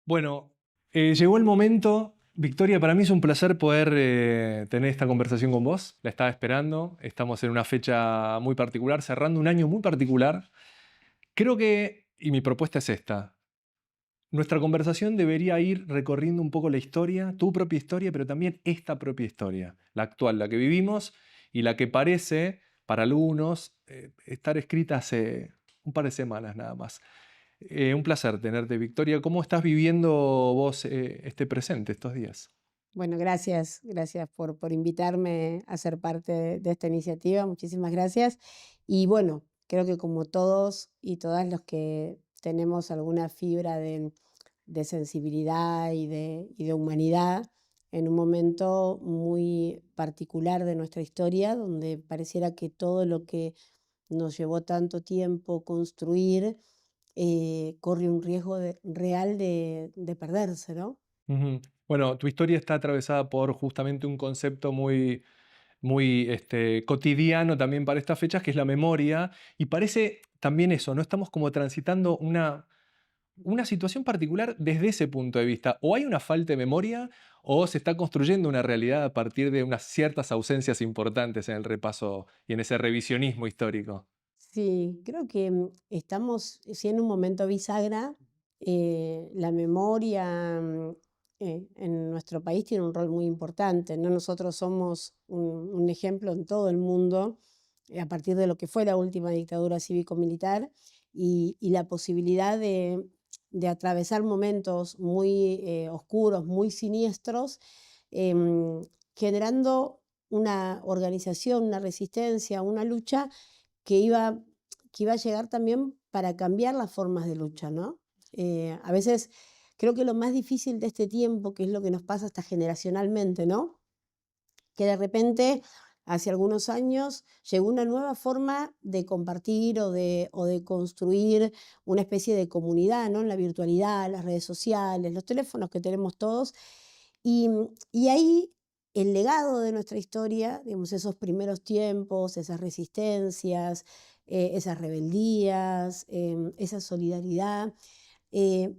Bueno, llegó el momento. Victoria, para mí es un placer poder tener esta conversación con vos. La estaba esperando. Estamos en una fecha muy particular, cerrando un año muy particular. Creo que, y mi propuesta es esta, nuestra conversación debería ir recorriendo un poco la historia, tu propia historia, pero también esta propia historia, la actual, la que vivimos y la que parece, para algunos, estar escrita hace un par de semanas nada más. Un placer tenerte, Victoria. ¿Cómo estás viviendo vos este presente, estos días? Bueno, gracias por invitarme a ser parte de esta iniciativa, muchísimas gracias. Y bueno, creo que como todos y todas los que tenemos alguna fibra de sensibilidad y de humanidad, en un momento muy particular de nuestra historia, donde pareciera que todo lo que nos llevó tanto tiempo construir corre un riesgo real de perderse, ¿no? Ujú. Bueno, tu historia está atravesada por justamente un concepto muy cotidiano también para estas fechas, que es la memoria, y parece también eso, ¿no? Estamos como transitando una situación particular desde ese punto de vista. O hay una falta de memoria o se está construyendo una realidad a partir de unas ciertas ausencias importantes en el repaso y en ese revisionismo histórico. Sí, creo que estamos sí en un momento bisagra. La memoria en nuestro país tiene un rol muy importante, ¿no? Nosotros somos un ejemplo en todo el mundo a partir de lo que fue la última dictadura cívico-militar y la posibilidad de atravesar momentos muy oscuros, muy siniestros, em, generando una organización, una resistencia, una lucha que iba que iba a llegar también para cambiar las formas de lucha, ¿no? A veces creo que lo más difícil de este tiempo, que es lo que nos pasa hasta generacionalmente, ¿no? Que de repente, hace algunos años, llegó una nueva forma de compartir o de construir una especie de comunidad, ¿no? En la virtualidad, las redes sociales, los teléfonos que tenemos todos. Y ahí el legado de nuestra historia, digamos, esos primeros tiempos, esas resistencias, esas rebeldías, esa solidaridad, eh,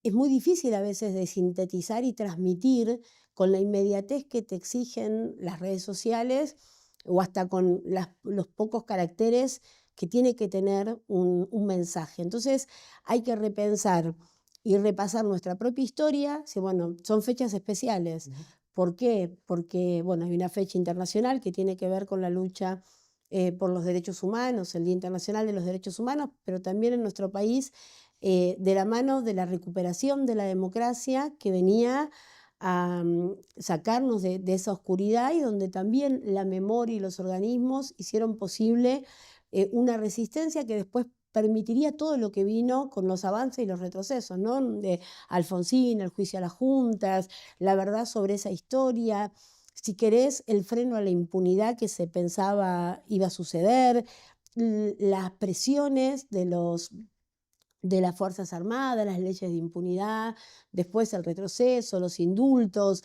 es muy difícil a veces de sintetizar y transmitir con la inmediatez que te exigen las redes sociales o hasta con los pocos caracteres que tiene que tener un mensaje. Entonces hay que repensar y repasar nuestra propia historia. Si, bueno, son fechas especiales. Ujú. ¿Por qué? Porque bueno, hay una fecha internacional que tiene que ver con la lucha por los derechos humanos, el Día Internacional de los Derechos Humanos, pero también en nuestro país de la mano de la recuperación de la democracia que venía a sacarnos de esa oscuridad y donde también la memoria y los organismos hicieron posible una resistencia que después permitiría todo lo que vino con los avances y los retrocesos, ¿no? De Alfonsín, el juicio a las juntas, la verdad sobre esa historia, si querés, el freno a la impunidad que se pensaba iba a suceder, las presiones de las Fuerzas Armadas, las leyes de impunidad, después el retroceso, los indultos,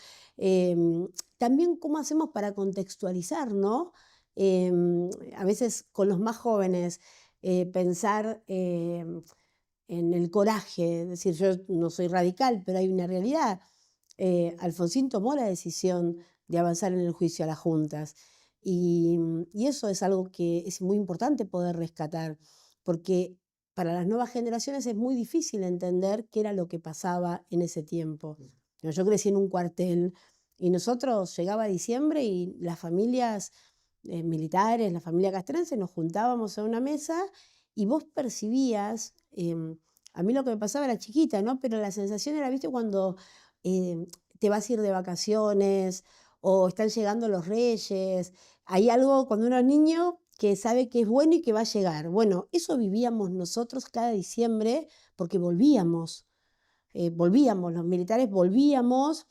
también cómo hacemos para contextualizar, ¿no? A veces con los más jóvenes, pensar en el coraje, es decir, yo no soy radical, pero hay una realidad. Alfonsín tomó la decisión de avanzar en el juicio a las juntas y eso es algo que es muy importante poder rescatar, porque para las nuevas generaciones es muy difícil entender qué era lo que pasaba en ese tiempo. No, yo crecí en un cuartel y nosotros llegaba diciembre y las familias militares, la familia castrense, nos juntábamos a una mesa y vos percibías, a mí lo que me pasaba era chiquita, ¿no? Pero la sensación era, ¿viste? Cuando te vas a ir de vacaciones o están llegando los reyes, hay algo cuando uno es niño que sabe que es bueno y que va a llegar. Bueno, eso vivíamos nosotros cada diciembre porque volvíamos, los militares volvíamos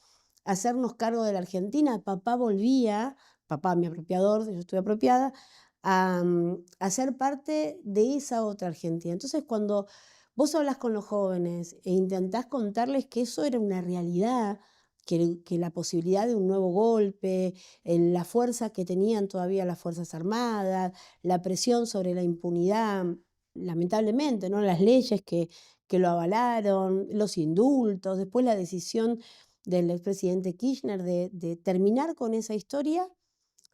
a hacernos cargo de la Argentina, papá volvía, papá mi apropiador, yo estoy apropiada, a ser parte de esa otra Argentina. Entonces, cuando vos hablas con los jóvenes e intentás contarles que eso era una realidad, que la posibilidad de un nuevo golpe, la fuerza que tenían todavía las Fuerzas Armadas, la presión sobre la impunidad, lamentablemente, ¿no? Las leyes que que lo avalaron, los indultos, después la decisión del expresidente Kirchner de terminar con esa historia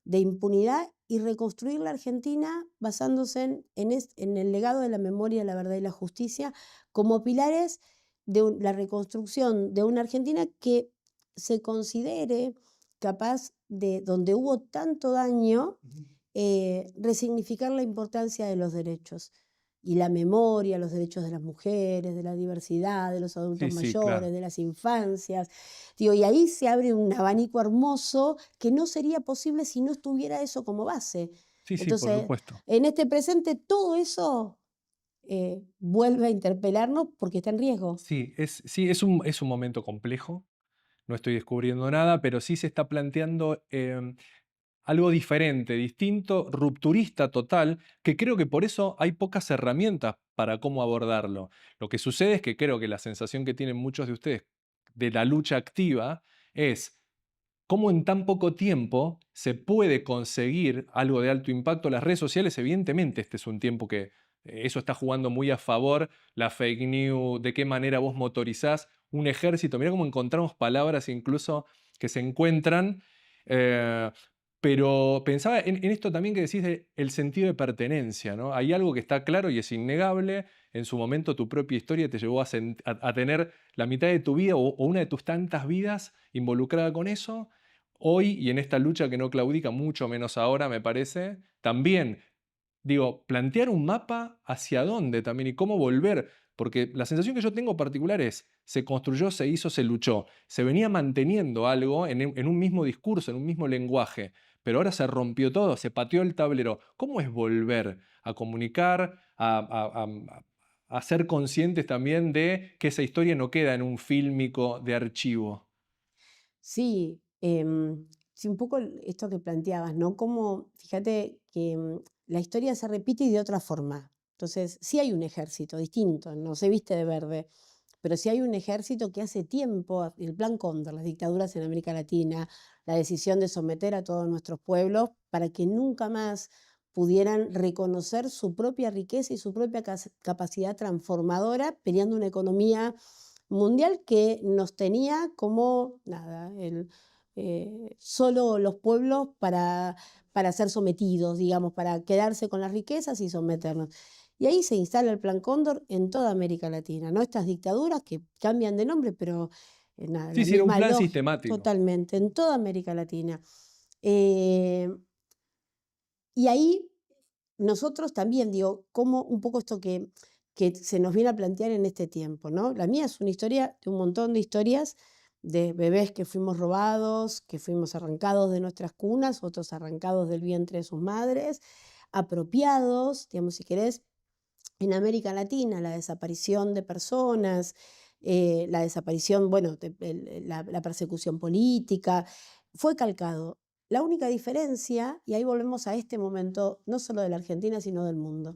de impunidad y reconstruir la Argentina basándose en el legado de la memoria, la verdad y la justicia como pilares de la reconstrucción de una Argentina que se considere capaz de, donde hubo tanto daño, resignificar la importancia de los derechos y la memoria, los derechos de las mujeres, de la diversidad, de los adultos Sí, sí, mayores, claro. de las infancias. Digo, y ahí se abre un abanico hermoso que no sería posible si no estuviera eso como base. Sí, sí, por Entonces, supuesto. en este presente, todo eso vuelve a interpelarnos porque está en riesgo. Sí, es un momento complejo. No estoy descubriendo nada, pero sí se está planteando algo diferente, distinto, rupturista total, que creo que por eso hay pocas herramientas para cómo abordarlo. Lo que sucede es que creo que la sensación que tienen muchos de ustedes de la lucha activa es cómo en tan poco tiempo se puede conseguir algo de alto impacto. Las redes sociales, evidentemente, este es un tiempo que eso está jugando muy a favor, la fake news, de qué manera vos motorizás un ejército. Mirá cómo encontramos palabras incluso que se encuentran. eh, pero pensaba en esto también que decís de el sentido de pertenencia, ¿no? Hay algo que está claro y es innegable. En su momento tu propia historia te llevó a tener la mitad de tu vida o una de tus tantas vidas involucrada con eso. Hoy y en esta lucha que no claudica, mucho menos ahora, me parece, también, digo, plantear un mapa hacia dónde también y cómo volver, porque la sensación que yo tengo particular es, se construyó, se hizo, se luchó, se venía manteniendo algo en un mismo discurso, en un mismo lenguaje, pero ahora se rompió todo, se pateó el tablero. ¿Cómo es volver a comunicar, a ser conscientes también de que esa historia no queda en un fílmico de archivo? Sí, sí, un poco esto que planteabas, ¿no? Como, fíjate que la historia se repite y de otra forma. Entonces, sí hay un ejército distinto, no se viste de verde, pero sí hay un ejército que hace tiempo, el Plan Cóndor, las dictaduras en América Latina, la decisión de someter a todos nuestros pueblos para que nunca más pudieran reconocer su propia riqueza y su propia capacidad transformadora, peleando una economía mundial que nos tenía como, nada, solo los pueblos para ser sometidos, digamos, para quedarse con las riquezas y someternos. Y ahí se instala el Plan Cóndor en toda América Latina, ¿no? Estas dictaduras que cambian de nombre, pero nada, Sí, la sí, era un misma plan lógica, sistemático. totalmente, en toda América Latina. Eh, y ahí nosotros también, digo, como un poco esto que se nos viene a plantear en este tiempo, ¿no? La mía es una historia de un montón de historias de bebés que fuimos robados, que fuimos arrancados de nuestras cunas, otros arrancados del vientre de sus madres, apropiados, digamos, si querés, en América Latina, la desaparición de personas, la desaparición, bueno, la persecución política, fue calcado. La única diferencia, y ahí volvemos a este momento, no solo de la Argentina, sino del mundo,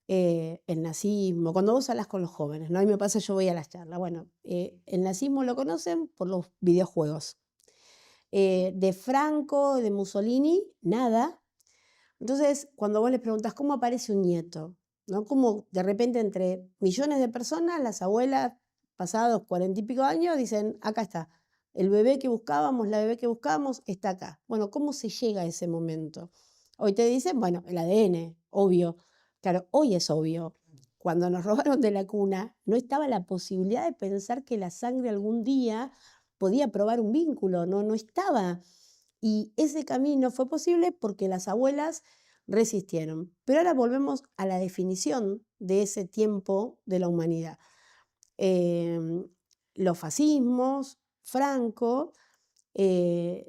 el nazismo, cuando vos hablas con los jóvenes, ¿no? A mí me pasa, yo voy a las charlas, bueno, el nazismo lo conocen por los videojuegos. De Franco, de Mussolini, nada. Entonces, cuando vos les preguntás cómo aparece un nieto, ¿no? Como de repente entre millones de personas, las abuelas pasados 40 y pico años dicen, acá está, el bebé que buscábamos, la bebé que buscábamos está acá. Bueno, ¿cómo se llega a ese momento? Hoy te dicen, bueno, el ADN, obvio. Claro, hoy es obvio. Cuando nos robaron de la cuna, no estaba la posibilidad de pensar que la sangre algún día podía probar un vínculo, no estaba. Y ese camino fue posible porque las abuelas resistieron. Pero ahora volvemos a la definición de ese tiempo de la humanidad. Em, los fascismos, Franco,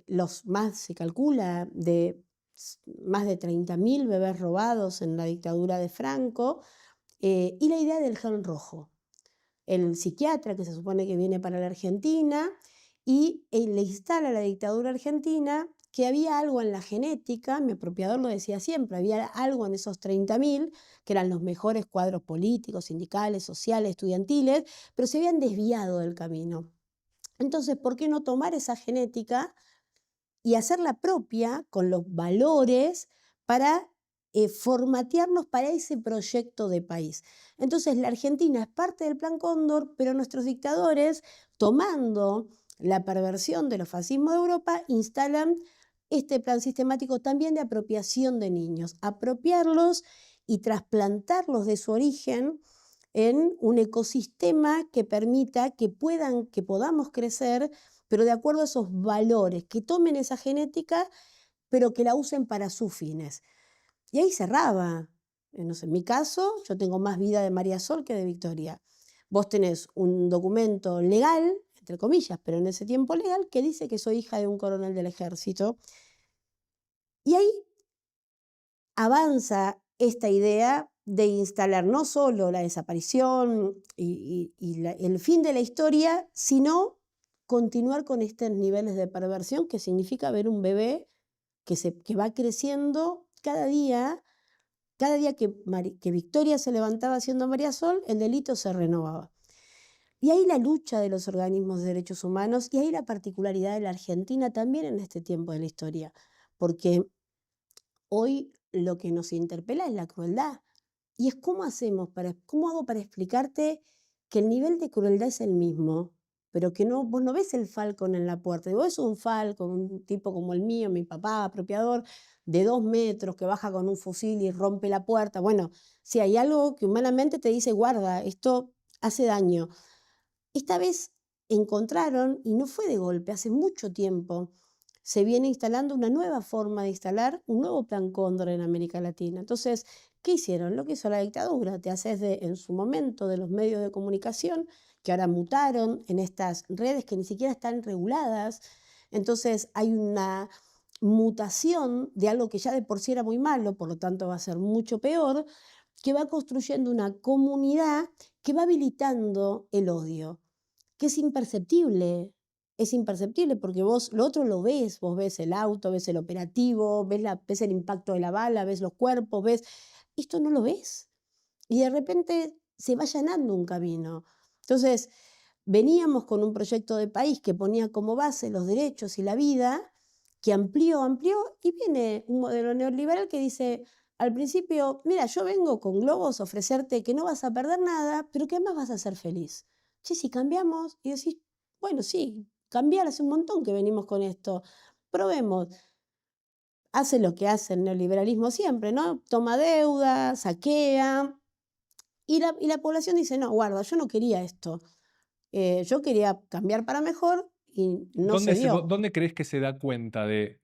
los más, se calcula, de más de 30.000 bebés robados en la dictadura de Franco, y la idea del gen rojo. El psiquiatra que se supone que viene para la Argentina y le instala a la dictadura argentina que había algo en la genética, mi apropiador lo decía siempre, había algo en esos 30.000, que eran los mejores cuadros políticos, sindicales, sociales, estudiantiles, pero se habían desviado del camino. Entonces, ¿por qué no tomar esa genética y hacerla propia con los valores para formatearnos para ese proyecto de país. Entonces, la Argentina es parte del Plan Cóndor, pero nuestros dictadores, tomando la perversión de los fascismos de Europa, instalan este plan sistemático también de apropiación de niños, apropiarlos y trasplantarlos de su origen en un ecosistema que permita que podamos crecer, pero de acuerdo a esos valores, que tomen esa genética, pero que la usen para sus fines. Y ahí cerraba. No sé, en mi caso, yo tengo más vida de María Sol que de Victoria. Vos tenés un documento legal, entre comillas, pero en ese tiempo legal, que dice que soy hija de un coronel del ejército. Y ahí avanza esta idea de instalar no solo la desaparición y el fin de la historia, sino continuar con estos niveles de perversión, que significa ver un bebé que va creciendo cada día que Victoria se levantaba siendo María Sol, el delito se renovaba. Y ahí la lucha de los organismos de derechos humanos, y ahí la particularidad de la Argentina también en este tiempo de la historia, porque hoy lo que nos interpela es la crueldad. Y es cómo hago para explicarte que el nivel de crueldad es el mismo, pero que vos no ves el Falcon en la puerta. Y vos ves un Falcon, un tipo como el mío, mi papá, apropiador, de 2 metros, que baja con un fusil y rompe la puerta. Bueno, si hay algo que humanamente te dice, guarda, esto hace daño. Esta vez encontraron, y no fue de golpe, hace mucho tiempo, se viene instalando una nueva forma de instalar un nuevo plan Cóndor en América Latina. Entonces, ¿qué hicieron? Lo que hizo la dictadura, te haces en su momento de los medios de comunicación, que ahora mutaron en estas redes que ni siquiera están reguladas. Entonces, hay una mutación de algo que ya de por sí era muy malo, por lo tanto va a ser mucho peor, que va construyendo una comunidad que va habilitando el odio, que es imperceptible porque vos lo otro lo ves, vos ves el auto, ves el operativo, ves el impacto de la bala, ves los cuerpos, esto no lo ves. Y de repente se va allanando un camino. Entonces, veníamos con un proyecto de país que ponía como base los derechos y la vida, que amplió, y viene un modelo neoliberal que dice, al principio, mira, yo vengo con globos a ofrecerte que no vas a perder nada, pero que además vas a ser feliz. Che, si cambiamos y decís, bueno, sí, cambiar hace un montón que venimos con esto, probemos. Hace lo que hace el neoliberalismo siempre, ¿no? Toma deuda, saquea, y la población dice, no, guarda, yo no quería esto. Yo quería cambiar para mejor y no se dio. ¿Dónde crees que se da cuenta de...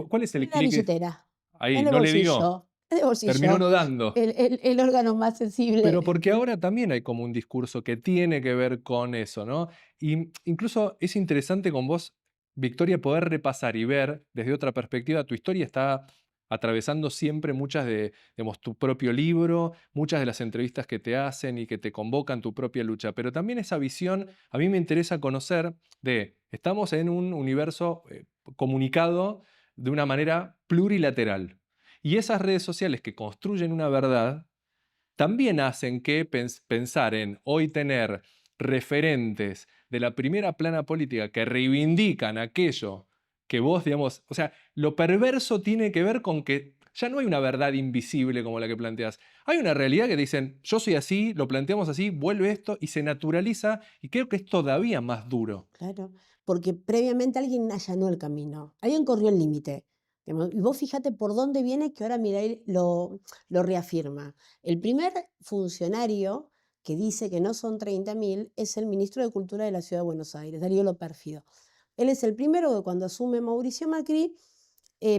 ¿Cuál es el En la clic? billetera, Ahí, en el no le dio. bolsillo, en el Terminó bolsillo, no dando. el órgano más sensible. Pero porque ahora también hay como un discurso que tiene que ver con eso, ¿no? Y incluso es interesante con vos, Victoria, poder repasar y ver desde otra perspectiva. Tu historia está atravesando siempre muchas digamos, tu propio libro, muchas de las entrevistas que te hacen y que te convocan tu propia lucha. Pero también esa visión, a mí me interesa conocer estamos en un universo comunicado de una manera plurilateral. Y esas redes sociales que construyen una verdad también hacen que pensar en hoy tener referentes de la primera plana política que reivindican aquello que vos, digamos, o sea, lo perverso tiene que ver con que ya no hay una verdad invisible como la que planteas. Hay una realidad que dicen, yo soy así, lo planteamos así, vuelve esto y se naturaliza y creo que es todavía más duro. Claro, porque previamente alguien allanó el camino, alguien corrió el límite. Y vos fíjate por dónde viene que ahora Milei lo reafirma. El primer funcionario que dice que no son 30.000 es el ministro de Cultura de la Ciudad de Buenos Aires, Darío Lo Pérfido. Él es el primero que cuando asume Mauricio Macri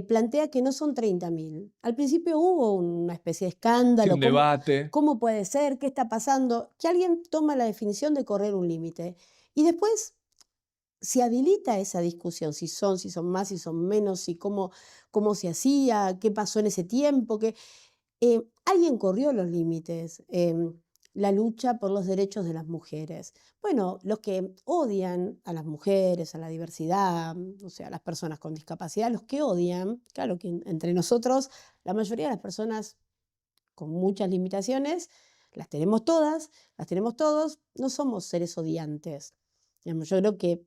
plantea que no son 30.000. Al principio hubo una especie de Sí, escándalo, un debate. ¿cómo puede ser? ¿Qué está pasando? Que alguien toma la definición de correr un límite. Y después se habilita esa discusión, si son más, si son menos, si cómo se hacía, qué pasó en ese tiempo, alguien corrió los límites, la lucha por los derechos de las mujeres. Bueno, los que odian a las mujeres, a la diversidad, o sea, a las personas con discapacidad, los que odian, claro que entre nosotros, la mayoría de las personas con muchas limitaciones, las tenemos todos, no somos seres odiantes. Digamos, yo creo que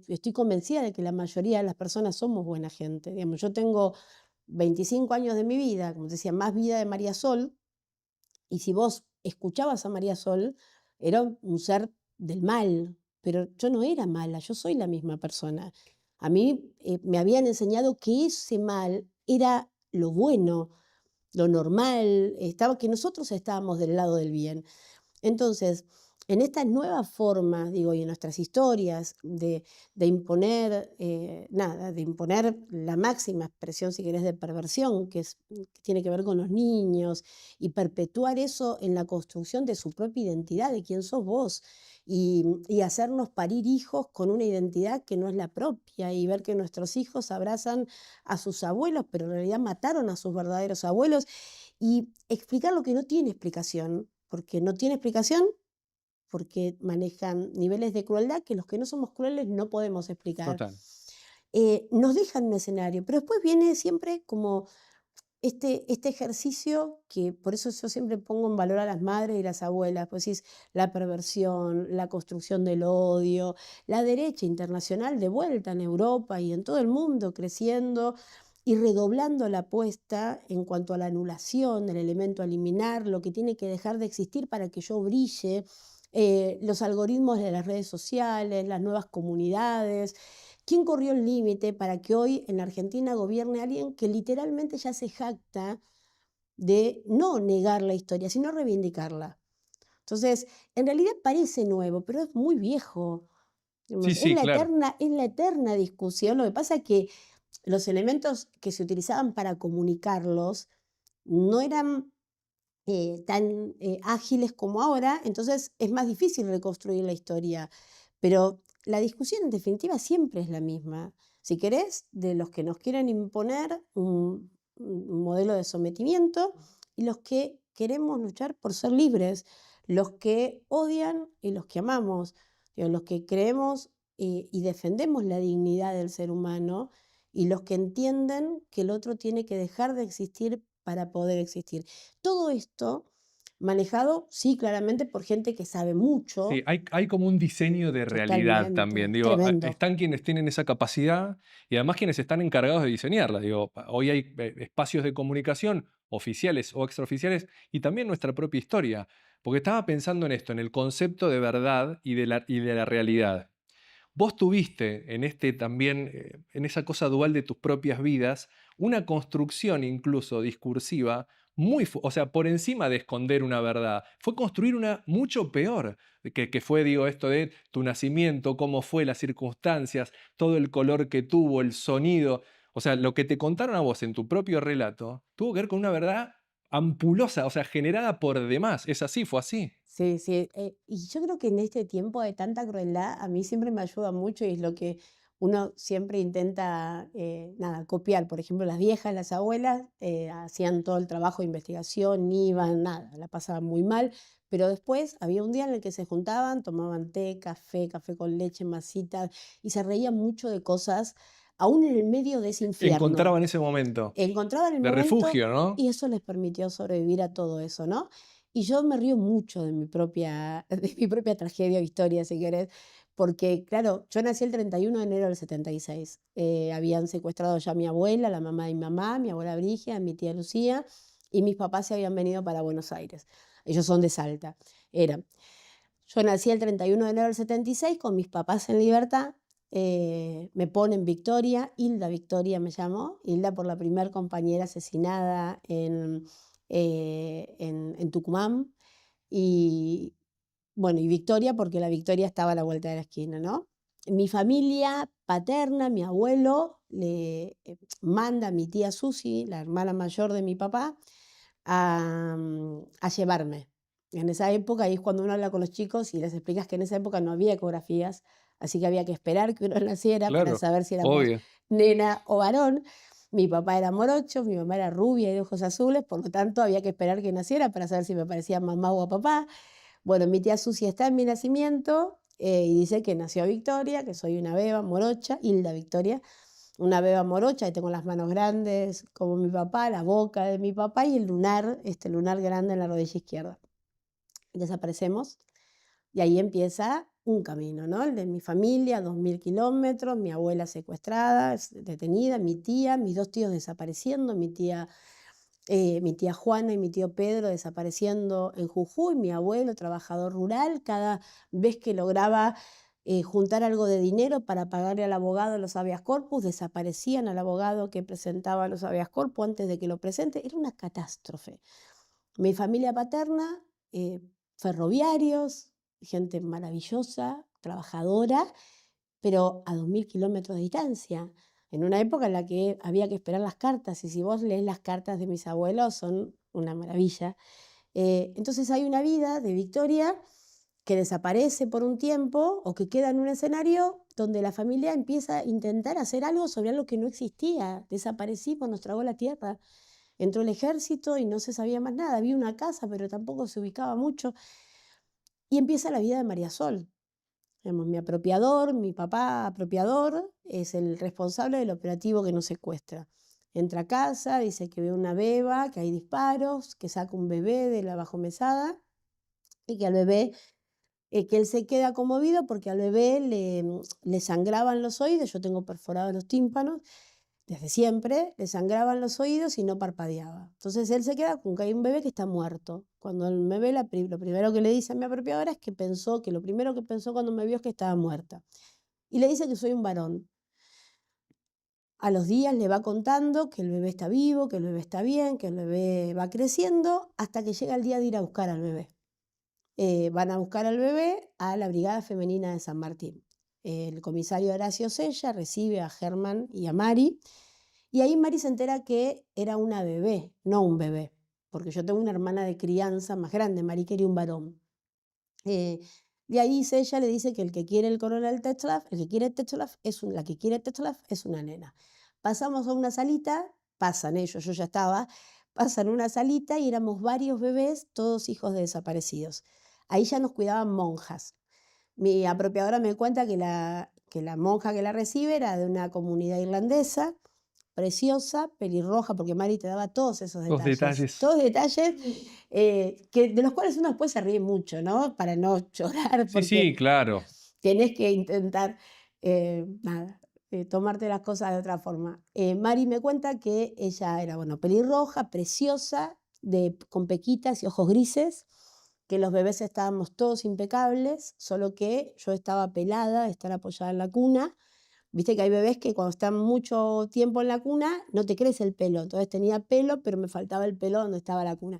estoy convencida de que la mayoría de las personas somos buena gente. Digamos, yo tengo 25 años de mi vida, como te decía, más vida de María Sol, y si vos escuchabas a María Sol, era un ser del mal, pero yo no era mala, yo soy la misma persona. A mí me habían enseñado que ese mal era lo bueno, lo normal, que nosotros estábamos del lado del bien. Entonces, en estas nuevas formas, digo, y en nuestras historias de imponer, nada, de imponer la máxima expresión, si querés, de perversión, que tiene que ver con los niños, y perpetuar eso en la construcción de su propia identidad, de quién sos vos, y hacernos parir hijos con una identidad que no es la propia, y ver que nuestros hijos abrazan a sus abuelos, pero en realidad mataron a sus verdaderos abuelos, y explicar lo que no tiene explicación, porque no tiene explicación, porque manejan niveles de crueldad que los que no somos crueles no podemos explicar. Total. Nos dejan un escenario, pero después viene siempre como este ejercicio que por eso yo siempre pongo en valor a las madres y las abuelas, pues es la perversión, la construcción del odio, la derecha internacional de vuelta en Europa y en todo el mundo creciendo y redoblando la apuesta en cuanto a la anulación, el elemento a eliminar, lo que tiene que dejar de existir para que yo brille, los algoritmos de las redes sociales, las nuevas comunidades. ¿Quién corrió el límite para que hoy en la Argentina gobierne alguien que literalmente ya se jacta de no negar la historia, sino reivindicarla? Entonces, en realidad parece nuevo, pero es muy viejo. Sí, Digamos, sí, claro. es la eterna discusión. Lo que pasa es que los elementos que se utilizaban para comunicarlos no eran tan ágiles como ahora, entonces es más difícil reconstruir la historia. Pero la discusión en definitiva siempre es la misma. Si querés, de los que nos quieren imponer un modelo de sometimiento y los que queremos luchar por ser libres, los que odian y los que amamos, digo, los que creemos y defendemos la dignidad del ser humano y los que entienden que el otro tiene que dejar de existir para poder existir. Todo esto manejado, sí, claramente por gente que sabe Sí, mucho, hay como un diseño de realidad también. totalmente, Digo, tremendo. están quienes tienen esa capacidad y además quienes están encargados de diseñarla. Digo, hoy hay espacios de comunicación oficiales o extraoficiales y también nuestra propia historia. Porque estaba pensando en esto, en el concepto de verdad y de la realidad. Vos tuviste en este también, en esa cosa dual de tus propias vidas, una construcción incluso discursiva o sea, por encima de esconder una verdad, fue construir una mucho peor, que fue, digo, esto de tu nacimiento, cómo fue, las circunstancias, todo el color que tuvo, el sonido. O sea, lo que te contaron a vos en tu propio relato tuvo que ver con una verdad ampulosa, o sea, generada por demás. Es así, fue así. Sí, sí. Y yo creo que en este tiempo de tanta crueldad, a mí siempre me ayuda mucho y es lo que uno siempre intenta, nada, copiar. Por ejemplo, las viejas, las abuelas, hacían todo el trabajo de investigación, iban, nada, la pasaban muy mal, pero después había un día en el que se juntaban, tomaban té, café, café con leche, masitas, y se reían mucho de cosas, aún en el medio de ese infierno. Encontraba en ese momento Encontraban el de momento refugio, ¿no? y eso les permitió sobrevivir a todo eso, ¿no? Y yo me río mucho de mi propia, de mi propia tragedia o historia, si querés, porque, claro, yo nací el 31 de enero del 76. Habían secuestrado ya a mi abuela, la mamá de mi mamá, mi abuela Brigia, mi tía Lucía, y mis papás se habían venido para Buenos Aires. Ellos son de Salta. Eran. Yo nací el 31 de enero del 76 con mis papás en libertad. Me ponen Victoria, Hilda Victoria me llamó, Hilda por la primer compañera asesinada en Tucumán. Y bueno, y Victoria porque la Victoria estaba a la vuelta de la esquina, ¿no? Mi familia paterna, mi abuelo, le manda a mi tía Susi, la hermana mayor de mi papá, a llevarme. En esa época, ahí es cuando uno habla con los chicos y les explicas que en esa época no había ecografías, así que había que esperar que uno naciera para Claro, saber si éramos obvio. nena o varón. Mi papá era morocho, mi mamá era rubia y de ojos azules, por lo tanto había que esperar que naciera para saber si me parecía a mamá o a papá. Bueno, mi tía Susi está en mi nacimiento y dice que nació Victoria, que soy una beba morocha, Hilda Victoria, una beba morocha, y tengo las manos grandes como mi papá, la boca de mi papá y el lunar, lunar grande en la rodilla izquierda. Desaparecemos y ahí empieza un camino, ¿no? El de mi familia, 2000 kilómetros, mi abuela secuestrada, detenida, mi tía, mis 2 tíos desapareciendo, mi tía Juana y mi tío Pedro desapareciendo en Jujuy, mi abuelo, trabajador rural, cada vez que lograba juntar algo de dinero para pagarle al abogado los habeas corpus, desaparecían al abogado que presentaba los habeas corpus antes de que lo presente. Era una catástrofe. Mi familia paterna, ferroviarios, gente maravillosa, trabajadora, pero a 2000 kilómetros de distancia, en una época en la que había que esperar las cartas, y si vos lees las cartas de mis abuelos son una maravilla. Entonces hay una vida de Victoria que desaparece por un tiempo o que queda en un escenario donde la familia empieza a intentar hacer algo sobre algo que no existía. Desaparecimos, nos tragó la tierra. Entró el ejército y no se sabía más nada. Había una casa, pero tampoco se ubicaba mucho. Y empieza la vida de María Sol. Digamos, mi apropiador, mi papá apropiador, es el responsable del operativo que nos secuestra. Entra a casa, dice que ve una beba, que hay disparos, que saca un bebé de la bajomesada y que al bebé, que él se queda conmovido porque al bebé le sangraban los oídos. Yo tengo perforados los tímpanos desde siempre, le sangraban los oídos y no parpadeaba. Entonces él se queda con que hay un bebé que está muerto. Cuando él me ve, lo primero que le dice a mi apropiadora es que lo primero que pensó cuando me vio es que estaba muerta. Y le dice que soy un varón. A los días le va contando que el bebé está vivo, que el bebé está bien, que el bebé va creciendo, hasta que llega el día de ir a buscar al bebé. Van a buscar al bebé a la Brigada Femenina de San Martín. El comisario Horacio Sella recibe a Germán y a Mari, y ahí Mari se entera que era una bebé, no un bebé, porque yo tengo una hermana de crianza más grande, Mari quería un varón. De ahí Sella le dice que el que quiere el coronel Tetzlaff, la que quiere Tetzlaff es una nena. Pasamos a una salita, pasan ellos, yo ya estaba, pasan una salita y éramos varios bebés, todos hijos de desaparecidos. Ahí ya nos cuidaban monjas. Mi apropiadora me cuenta que la monja que la recibe era de una comunidad irlandesa, preciosa, pelirroja, porque Mari te daba todos esos Los detalles. todos detalles de los cuales uno después se ríe mucho, ¿no? Para no llorar, Sí, sí, porque claro. tenés que intentar, tomarte las cosas de otra forma. Mari me cuenta que ella era, bueno, pelirroja, preciosa, con pequitas y ojos grises, que los bebés estábamos todos impecables, solo que yo estaba pelada de estar apoyada en la cuna. Viste que hay bebés que cuando están mucho tiempo en la cuna no te crece el pelo, entonces tenía pelo, pero me faltaba el pelo donde estaba la cuna.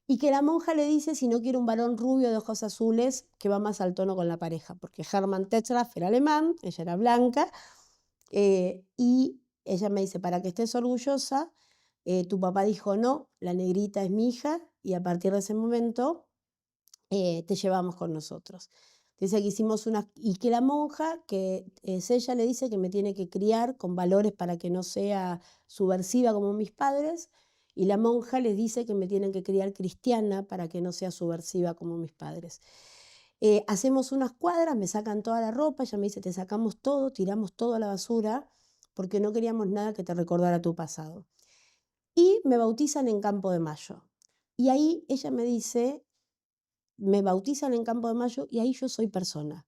Y que la monja le dice si no quiere un varón rubio de ojos azules que va más al tono con la pareja, porque Hermann Tetzlaff era alemán, ella era blanca, y ella me dice, para que estés orgullosa, tu papá dijo no, la negrita es mi hija, y a partir de ese momento te llevamos con nosotros. Dice que hicimos y que la monja, que ella le dice que me tiene que criar con valores para que no sea subversiva como mis padres, y la monja les dice que me tienen que criar cristiana para que no sea subversiva como mis padres. Hacemos unas cuadras, me sacan toda la ropa, ella me dice, te sacamos todo, tiramos todo a la basura, porque no queríamos nada que te recordara tu pasado. Y me bautizan en Campo de Mayo. Y ahí ella me dice, me bautizan en Campo de Mayo y ahí yo soy persona.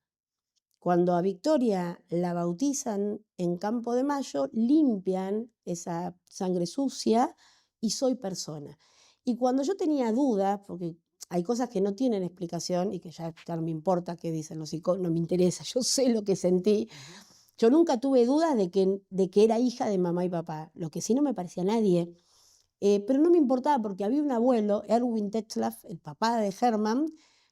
Cuando a Victoria la bautizan en Campo de Mayo, limpian esa sangre sucia y soy persona. Y cuando yo tenía dudas, porque hay cosas que no tienen explicación y que ya no me importa qué dicen los psicólogos, no me interesa, yo sé lo que sentí. Yo nunca tuve dudas de que era hija de mamá y papá, lo que sí no me parecía nadie. Pero no me importaba porque había un abuelo, Erwin Tetzlaff, el papá de Hermann.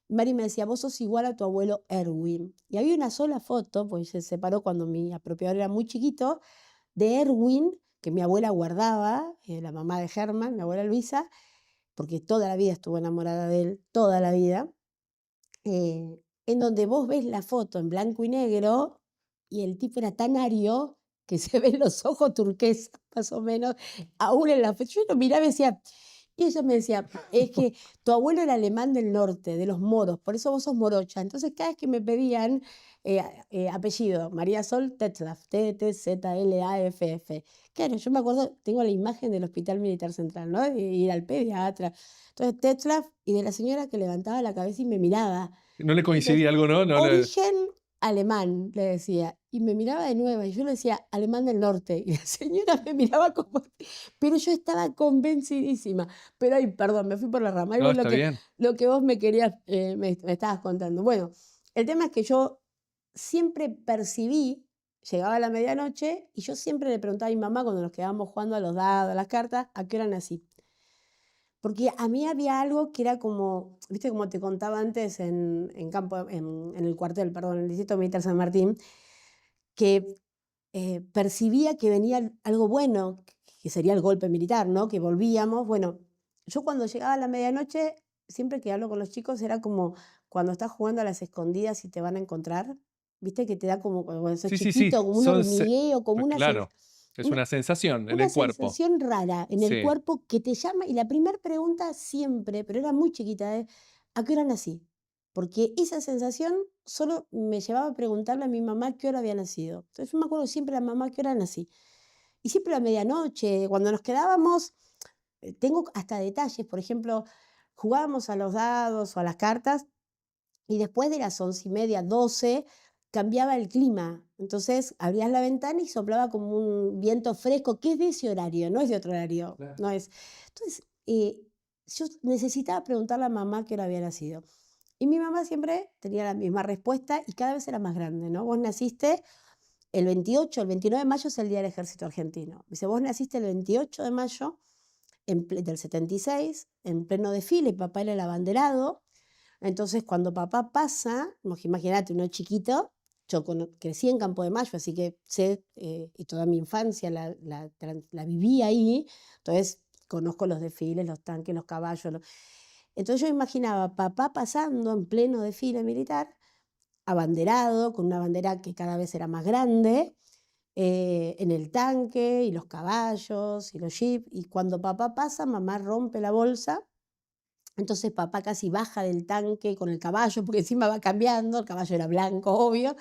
Mari me decía, vos sos igual a tu abuelo Erwin. Y había una sola foto, pues se separó cuando mi apropiador era muy chiquito, de Erwin, que mi abuela guardaba, la mamá de Hermann, mi abuela Luisa, porque toda la vida estuvo enamorada de él, toda la vida, en donde vos ves la foto en blanco y negro y el tipo era tan ario que se ven los ojos turquesa, más o menos, aún en la foto. Yo lo miraba y decía, y ella me decía, es que tu abuelo era alemán del norte, de los moros, por eso vos sos morocha. Entonces cada vez que me pedían apellido, María Sol Tetzlaff, T-T-Z-L-A-F-F. Claro, yo me acuerdo, tengo la imagen del Hospital Militar Central, ¿no? De ir al pediatra. Entonces Tetzlaff y de la señora que levantaba la cabeza y me miraba. No le Entonces, coincidía algo, ¿no? origen alemán, le decía. Y me miraba de nuevo, y yo le decía, alemán del norte. Y la señora me miraba como, pero yo estaba convencidísima. Pero ay, perdón, me fui por la rama. Ahí No, voy está bien. lo que vos me querías, me estabas contando. Bueno, el tema es que yo siempre percibí, llegaba la medianoche, y yo siempre le preguntaba a mi mamá cuando nos quedábamos jugando a los dados, a las cartas, ¿a qué hora nací? Porque a mí había algo que era como, viste, como te contaba antes en el cuartel, perdón, en el Distrito Militar San Martín, que percibía que venía algo bueno, que sería el golpe militar, ¿no? Que volvíamos. Bueno, yo cuando llegaba a la medianoche, siempre que hablo con los chicos, era como cuando estás jugando a las escondidas y te van a encontrar, viste, que te da como cuando sos Sí, sí, sí. chiquito, como un hormigueo, como Claro, es una, una sensación en una el cuerpo. sensación rara en el Sí. cuerpo que te llama, y la primera pregunta siempre, pero era muy chiquita, es: ¿a qué hora nací? Porque esa sensación solo me llevaba a preguntarle a mi mamá qué hora había nacido. Entonces yo me acuerdo siempre a mamá qué hora nací. Y siempre a medianoche, cuando nos quedábamos, tengo hasta detalles, por ejemplo, jugábamos a los dados o a las cartas y después de las 11:30, 12, cambiaba el clima. Entonces abrías la ventana y soplaba como un viento fresco, que es de ese horario, no es de otro horario. Claro. No es. Entonces, yo necesitaba preguntarle a mamá qué hora había nacido. Y mi mamá siempre tenía la misma respuesta y cada vez era más grande, ¿no? Vos naciste el 28, el 29 de mayo es el Día del Ejército Argentino. Dice, vos naciste el 28 de mayo del 76, en pleno desfile, papá era el abanderado. Entonces, cuando papá pasa, imagínate, uno chiquito, yo crecí en Campo de Mayo, así que sé, y toda mi infancia la viví ahí, entonces conozco los desfiles, los tanques, los caballos. Entonces yo imaginaba papá pasando en pleno desfile militar, abanderado, con una bandera que cada vez era más grande, en el tanque, y los caballos, y los jeeps, y cuando papá pasa, mamá rompe la bolsa. Entonces papá casi baja del tanque con el caballo, porque encima va cambiando, el caballo era blanco, obvio,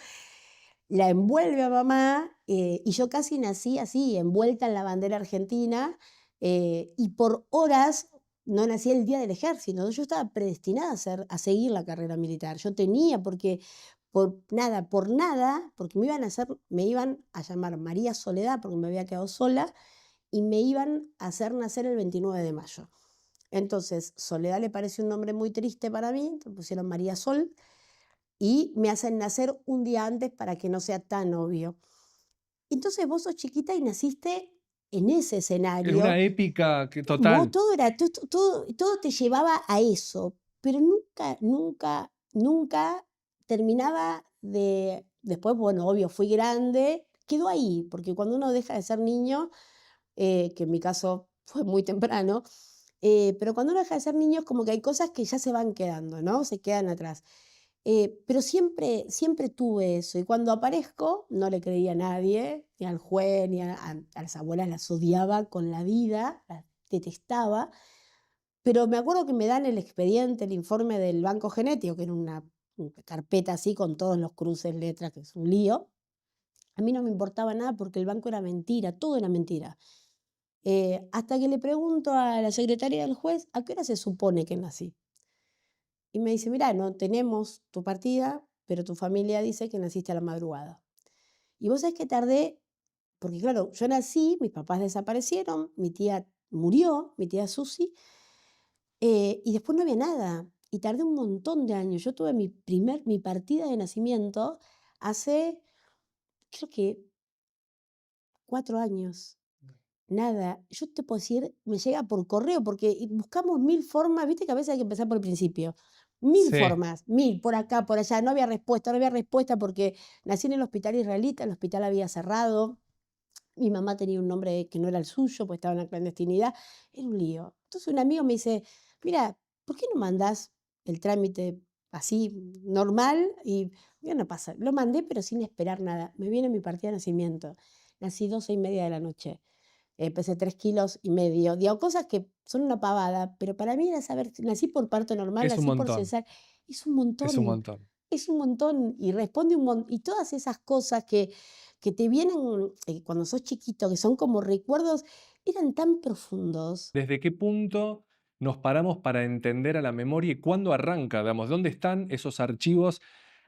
la envuelve a mamá, y yo casi nací así, envuelta en la bandera argentina, y por horas no nací el día del ejército. Yo estaba predestinada a seguir la carrera militar. Yo tenía, porque por nada, porque me iban a llamar María Soledad, porque me había quedado sola, y me iban a hacer nacer el 29 de mayo. Entonces, Soledad le parece un nombre muy triste para mí, me pusieron María Sol, y me hacen nacer un día antes para que no sea tan obvio. Entonces vos sos chiquita y naciste en ese Era una escenario. épica Vos, total. todo era, todo te llevaba a eso, pero nunca, nunca, nunca terminaba de. Después, bueno, obvio, fui grande, quedó ahí, porque cuando uno deja de ser niño, que en mi caso fue muy temprano, pero cuando uno deja de ser niño es como que hay cosas que ya se van quedando, ¿no? Se quedan atrás. Pero siempre, siempre tuve eso, y cuando aparezco no le creía a nadie, ni al juez, ni a las abuelas, las odiaba con la vida, las detestaba, pero me acuerdo que me dan el expediente, el informe del banco genético, que era una carpeta así con todos los cruces, letras, que es un lío. A mí no me importaba nada porque el banco era mentira, todo era mentira. Hasta que le pregunto a la secretaria del juez, ¿a qué hora se supone que nací? Y me dice, mira, no tenemos tu partida, pero tu familia dice que naciste a la madrugada. Y vos sabés que tardé, porque claro, yo nací, mis papás desaparecieron, mi tía murió, mi tía Susi, y después no había nada. Y tardé un montón de años. Yo tuve mi partida de nacimiento hace, creo que 4 años. Nada, yo te puedo decir, me llega por correo, porque buscamos mil formas, viste que a veces hay que empezar por el principio. Mil Sí. formas, mil, por acá, por allá, no había respuesta, no había respuesta, porque nací en el hospital israelita, el hospital había cerrado, mi mamá tenía un nombre que no era el suyo, pues estaba en la clandestinidad, era un lío. Entonces un amigo me dice, mira, ¿por qué no mandás el trámite así, normal? Y ya no pasa, lo mandé pero sin esperar nada. Me viene mi partida de nacimiento, nací 12:30 de la noche. Pesé 3,5 kilos. Digo, cosas que son una pavada, pero para mí era saber, nací por parto normal, Es un nací por montón. cesárea. Es un Es un montón, montón. es un montón. Y responde un montón. Y todas esas cosas que te vienen cuando sos chiquito, que son como recuerdos, eran tan profundos. ¿Desde qué punto nos paramos para entender a la memoria y cuándo arranca, digamos, dónde están esos archivos.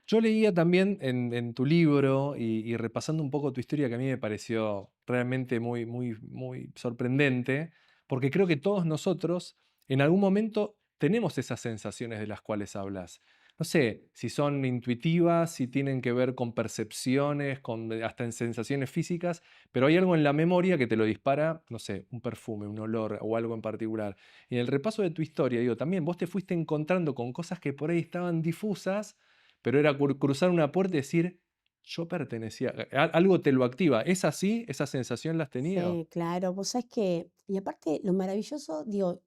Yo leía también en tu libro y repasando un poco tu historia que a mí me pareció realmente muy, muy, muy sorprendente, porque creo que todos nosotros en algún momento tenemos esas sensaciones de las cuales hablas. No sé si son intuitivas, si tienen que ver con percepciones, con hasta en sensaciones físicas, pero hay algo en la memoria que te lo dispara, no sé, un perfume, un olor o algo en particular. Y en el repaso de tu historia, digo, también vos te fuiste encontrando con cosas que por ahí estaban difusas, pero era cruzar una puerta y decir, yo pertenecía, algo te lo activa. ¿Es así? ¿Esa sensación la has tenido? Sí, claro, vos sabés que, y aparte lo maravilloso, digo,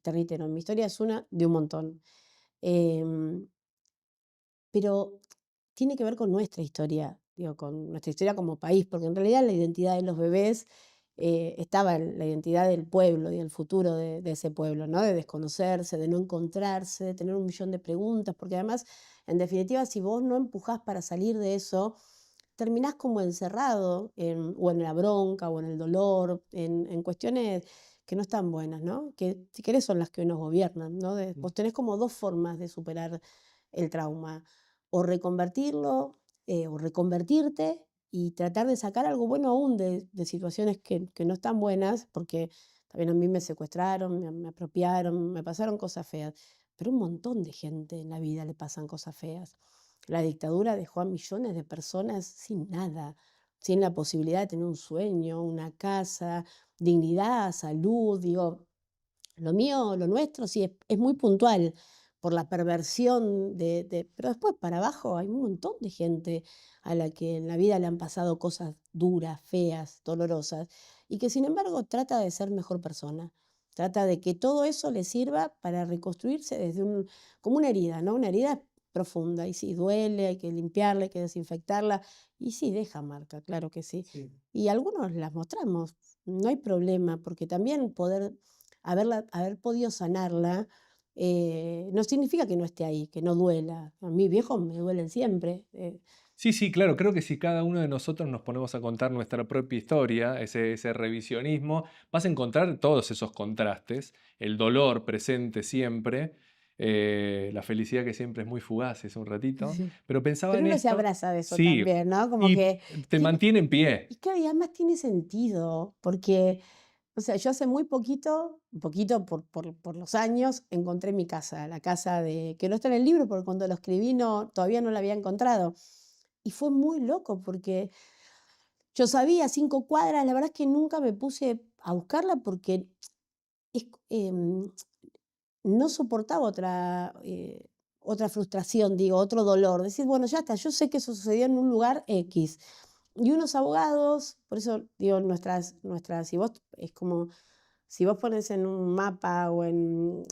te reitero, mi historia es una de un montón. Em, pero tiene que ver con nuestra historia, digo, con nuestra historia como país, porque en realidad la identidad de los bebés estaba en la identidad del pueblo y el futuro de ese pueblo, ¿no? De desconocerse, de no encontrarse, de tener un millón de preguntas, porque además, en definitiva, si vos no empujás para salir de eso, terminás como encerrado o en la bronca o en el dolor, en cuestiones que no están buenas, ¿no? Que si querés son las que hoy nos gobiernan, ¿no? Vos tenés como dos formas de superar el trauma, o reconvertirlo, o reconvertirte y tratar de sacar algo bueno aún de situaciones que no están buenas, porque también a mí me secuestraron, me apropiaron, me pasaron cosas feas, pero un montón de gente en la vida le pasan cosas feas. La dictadura dejó a millones de personas sin nada, sin la posibilidad de tener un sueño, una casa, dignidad, salud, digo, lo mío, lo nuestro, sí, es muy puntual por la perversión pero después para abajo hay un montón de gente a la que en la vida le han pasado cosas duras, feas, dolorosas, y que sin embargo trata de ser mejor persona. Trata de que todo eso le sirva para reconstruirse desde como una herida, ¿no? Una herida profunda, y sí, duele, hay que limpiarla, hay que desinfectarla, y sí, deja marca, claro que sí. Sí. Y algunos las mostramos, no hay problema, porque también poder haber podido sanarla, no significa que no esté ahí, que no duela. A mí viejos me duelen siempre. Sí, sí, claro, creo que si cada uno de nosotros nos ponemos a contar nuestra propia historia, ese revisionismo, vas a encontrar todos esos contrastes, el dolor presente siempre, la felicidad que siempre es muy fugaz, es un ratito, Sí. pero pensaba Pero en uno se esto, abraza de eso sí, también, ¿no? Como y te que mantiene en pie. y claro, y además tiene sentido, porque, o sea, yo hace muy poquito, un poquito por los años, encontré mi casa, la casa que no está en el libro, porque cuando lo escribí todavía no la había encontrado. Y fue muy loco, porque yo sabía 5 cuadras, la verdad es que nunca me puse a buscarla porque es no soportaba otra frustración, digo, otro dolor. Decir, bueno, ya está, yo sé que eso sucedió en un lugar X. Y unos abogados, por eso digo, si vos, es como, si vos pones en un mapa o en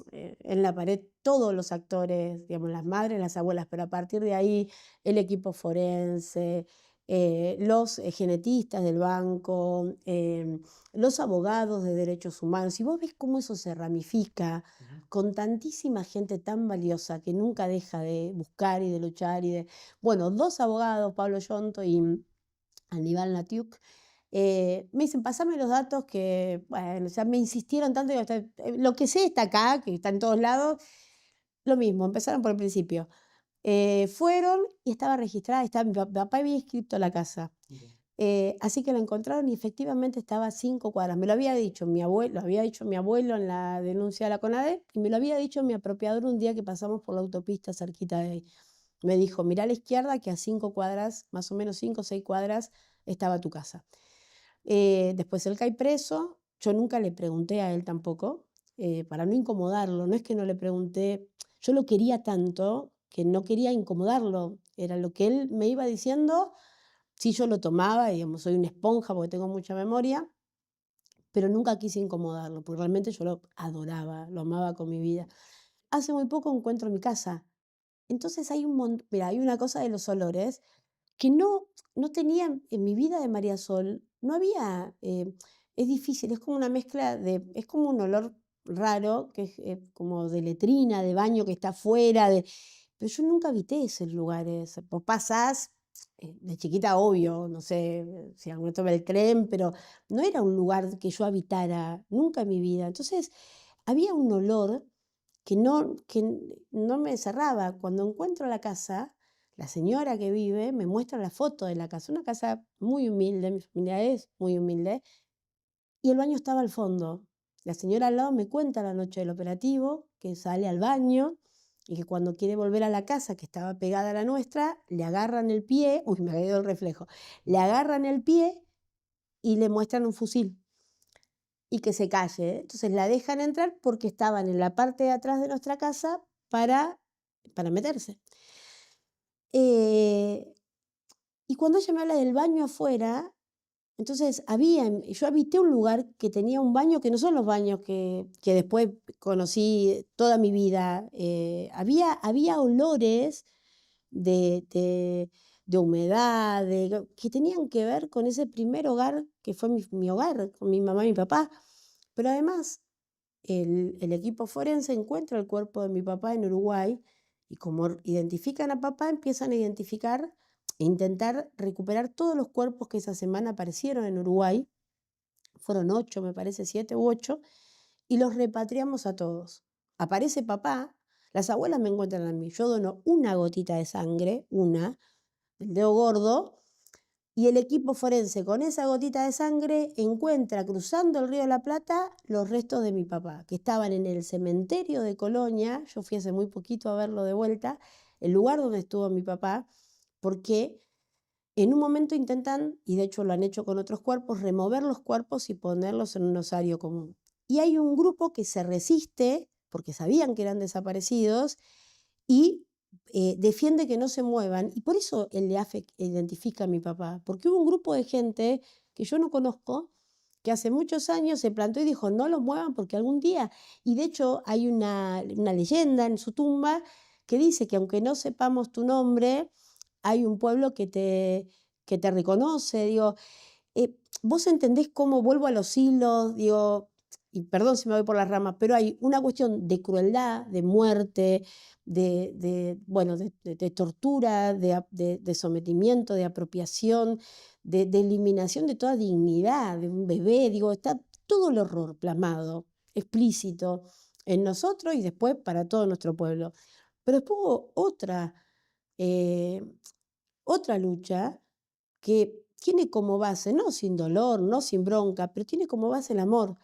la pared todos los actores, digamos, las madres, las abuelas, pero a partir de ahí el equipo forense, los genetistas del banco, los abogados de derechos humanos, si vos ves cómo eso se ramifica Ujú. con tantísima gente tan valiosa que nunca deja de buscar y de luchar bueno, dos abogados, Pablo Yonto y Aníbal Natiuk, me dicen, pasame los datos que, bueno, o sea, me insistieron tanto, digo, lo que sé está acá, que está en todos lados, lo mismo, empezaron por el principio. Fueron y estaba registrada, mi papá había inscrito la casa. Así que la encontraron y efectivamente estaba a 5 cuadras. Me lo había dicho mi abuelo, lo había dicho mi abuelo en la denuncia de la CONADE y me lo había dicho mi apropiador un día que pasamos por la autopista cerquita de ahí. Me dijo, mirá a la izquierda que a 5 cuadras, más o menos 5 o 6 cuadras, estaba tu casa. Después él cae preso, yo nunca le pregunté a él tampoco, para no incomodarlo, no es que no le pregunté, yo lo quería tanto que no quería incomodarlo, era lo que él me iba diciendo, sí yo lo tomaba, digamos, soy una esponja porque tengo mucha memoria, pero nunca quise incomodarlo, porque realmente yo lo adoraba, lo amaba con mi vida. Hace muy poco encuentro mi casa, entonces hay mira, hay una cosa de los olores que no tenía en mi vida de María Sol, no había, es difícil, es como una mezcla es como un olor raro, que es como de letrina, de baño que está afuera, pero yo nunca habité esos lugares. Vos pasás, de chiquita obvio, no sé si alguna toma el tren, pero no era un lugar que yo habitara nunca en mi vida. Entonces, había un olor que no me cerraba. Cuando encuentro la casa, la señora que vive me muestra la foto de la casa, una casa muy humilde, mi familia es muy humilde, y el baño estaba al fondo. La señora al lado me cuenta la noche del operativo que sale al baño y que cuando quiere volver a la casa, que estaba pegada a la nuestra, le agarran el pie, uy, me quedó el reflejo, le agarran el pie y le muestran un fusil y que se calle. Entonces la dejan entrar porque estaban en la parte de atrás de nuestra casa para meterse. Eh, y cuando ella me habla del baño afuera, entonces yo habité un lugar que tenía un baño que no son los baños que después conocí toda mi vida. Había olores de humedad, que tenían que ver con ese primer hogar que fue mi hogar, con mi mamá y mi papá. Pero además, el equipo forense encuentra el cuerpo de mi papá en Uruguay y como identifican a papá, empiezan a identificar e intentar recuperar todos los cuerpos que esa semana aparecieron en Uruguay. Fueron 8, me parece, 7 u 8, y los repatriamos a todos. Aparece papá, las abuelas me encuentran a mí, yo dono una gotita de sangre, una, del dedo gordo, y el equipo forense con esa gotita de sangre encuentra cruzando el río de la Plata los restos de mi papá, que estaban en el cementerio de Colonia. Yo fui hace muy poquito a verlo de vuelta, el lugar donde estuvo mi papá, porque en un momento intentan, y de hecho lo han hecho con otros cuerpos, remover los cuerpos y ponerlos en un osario común. Y hay un grupo que se resiste, porque sabían que eran desaparecidos, y defiende que no se muevan. Y por eso el EAFE identifica a mi papá, porque hubo un grupo de gente que yo no conozco, que hace muchos años se plantó y dijo, no los muevan porque algún día, y de hecho hay una leyenda en su tumba que dice que aunque no sepamos tu nombre, hay un pueblo que te reconoce, digo, vos entendés cómo vuelvo a los hilos, digo, y perdón si me voy por las ramas, pero hay una cuestión de crueldad, de muerte, bueno, de tortura, de sometimiento, de apropiación, de eliminación de toda dignidad de un bebé, digo, está todo el horror plasmado, explícito en nosotros y después para todo nuestro pueblo. Pero después hubo eh, otra lucha que tiene como base, no sin dolor, no sin bronca, pero tiene como base el amor.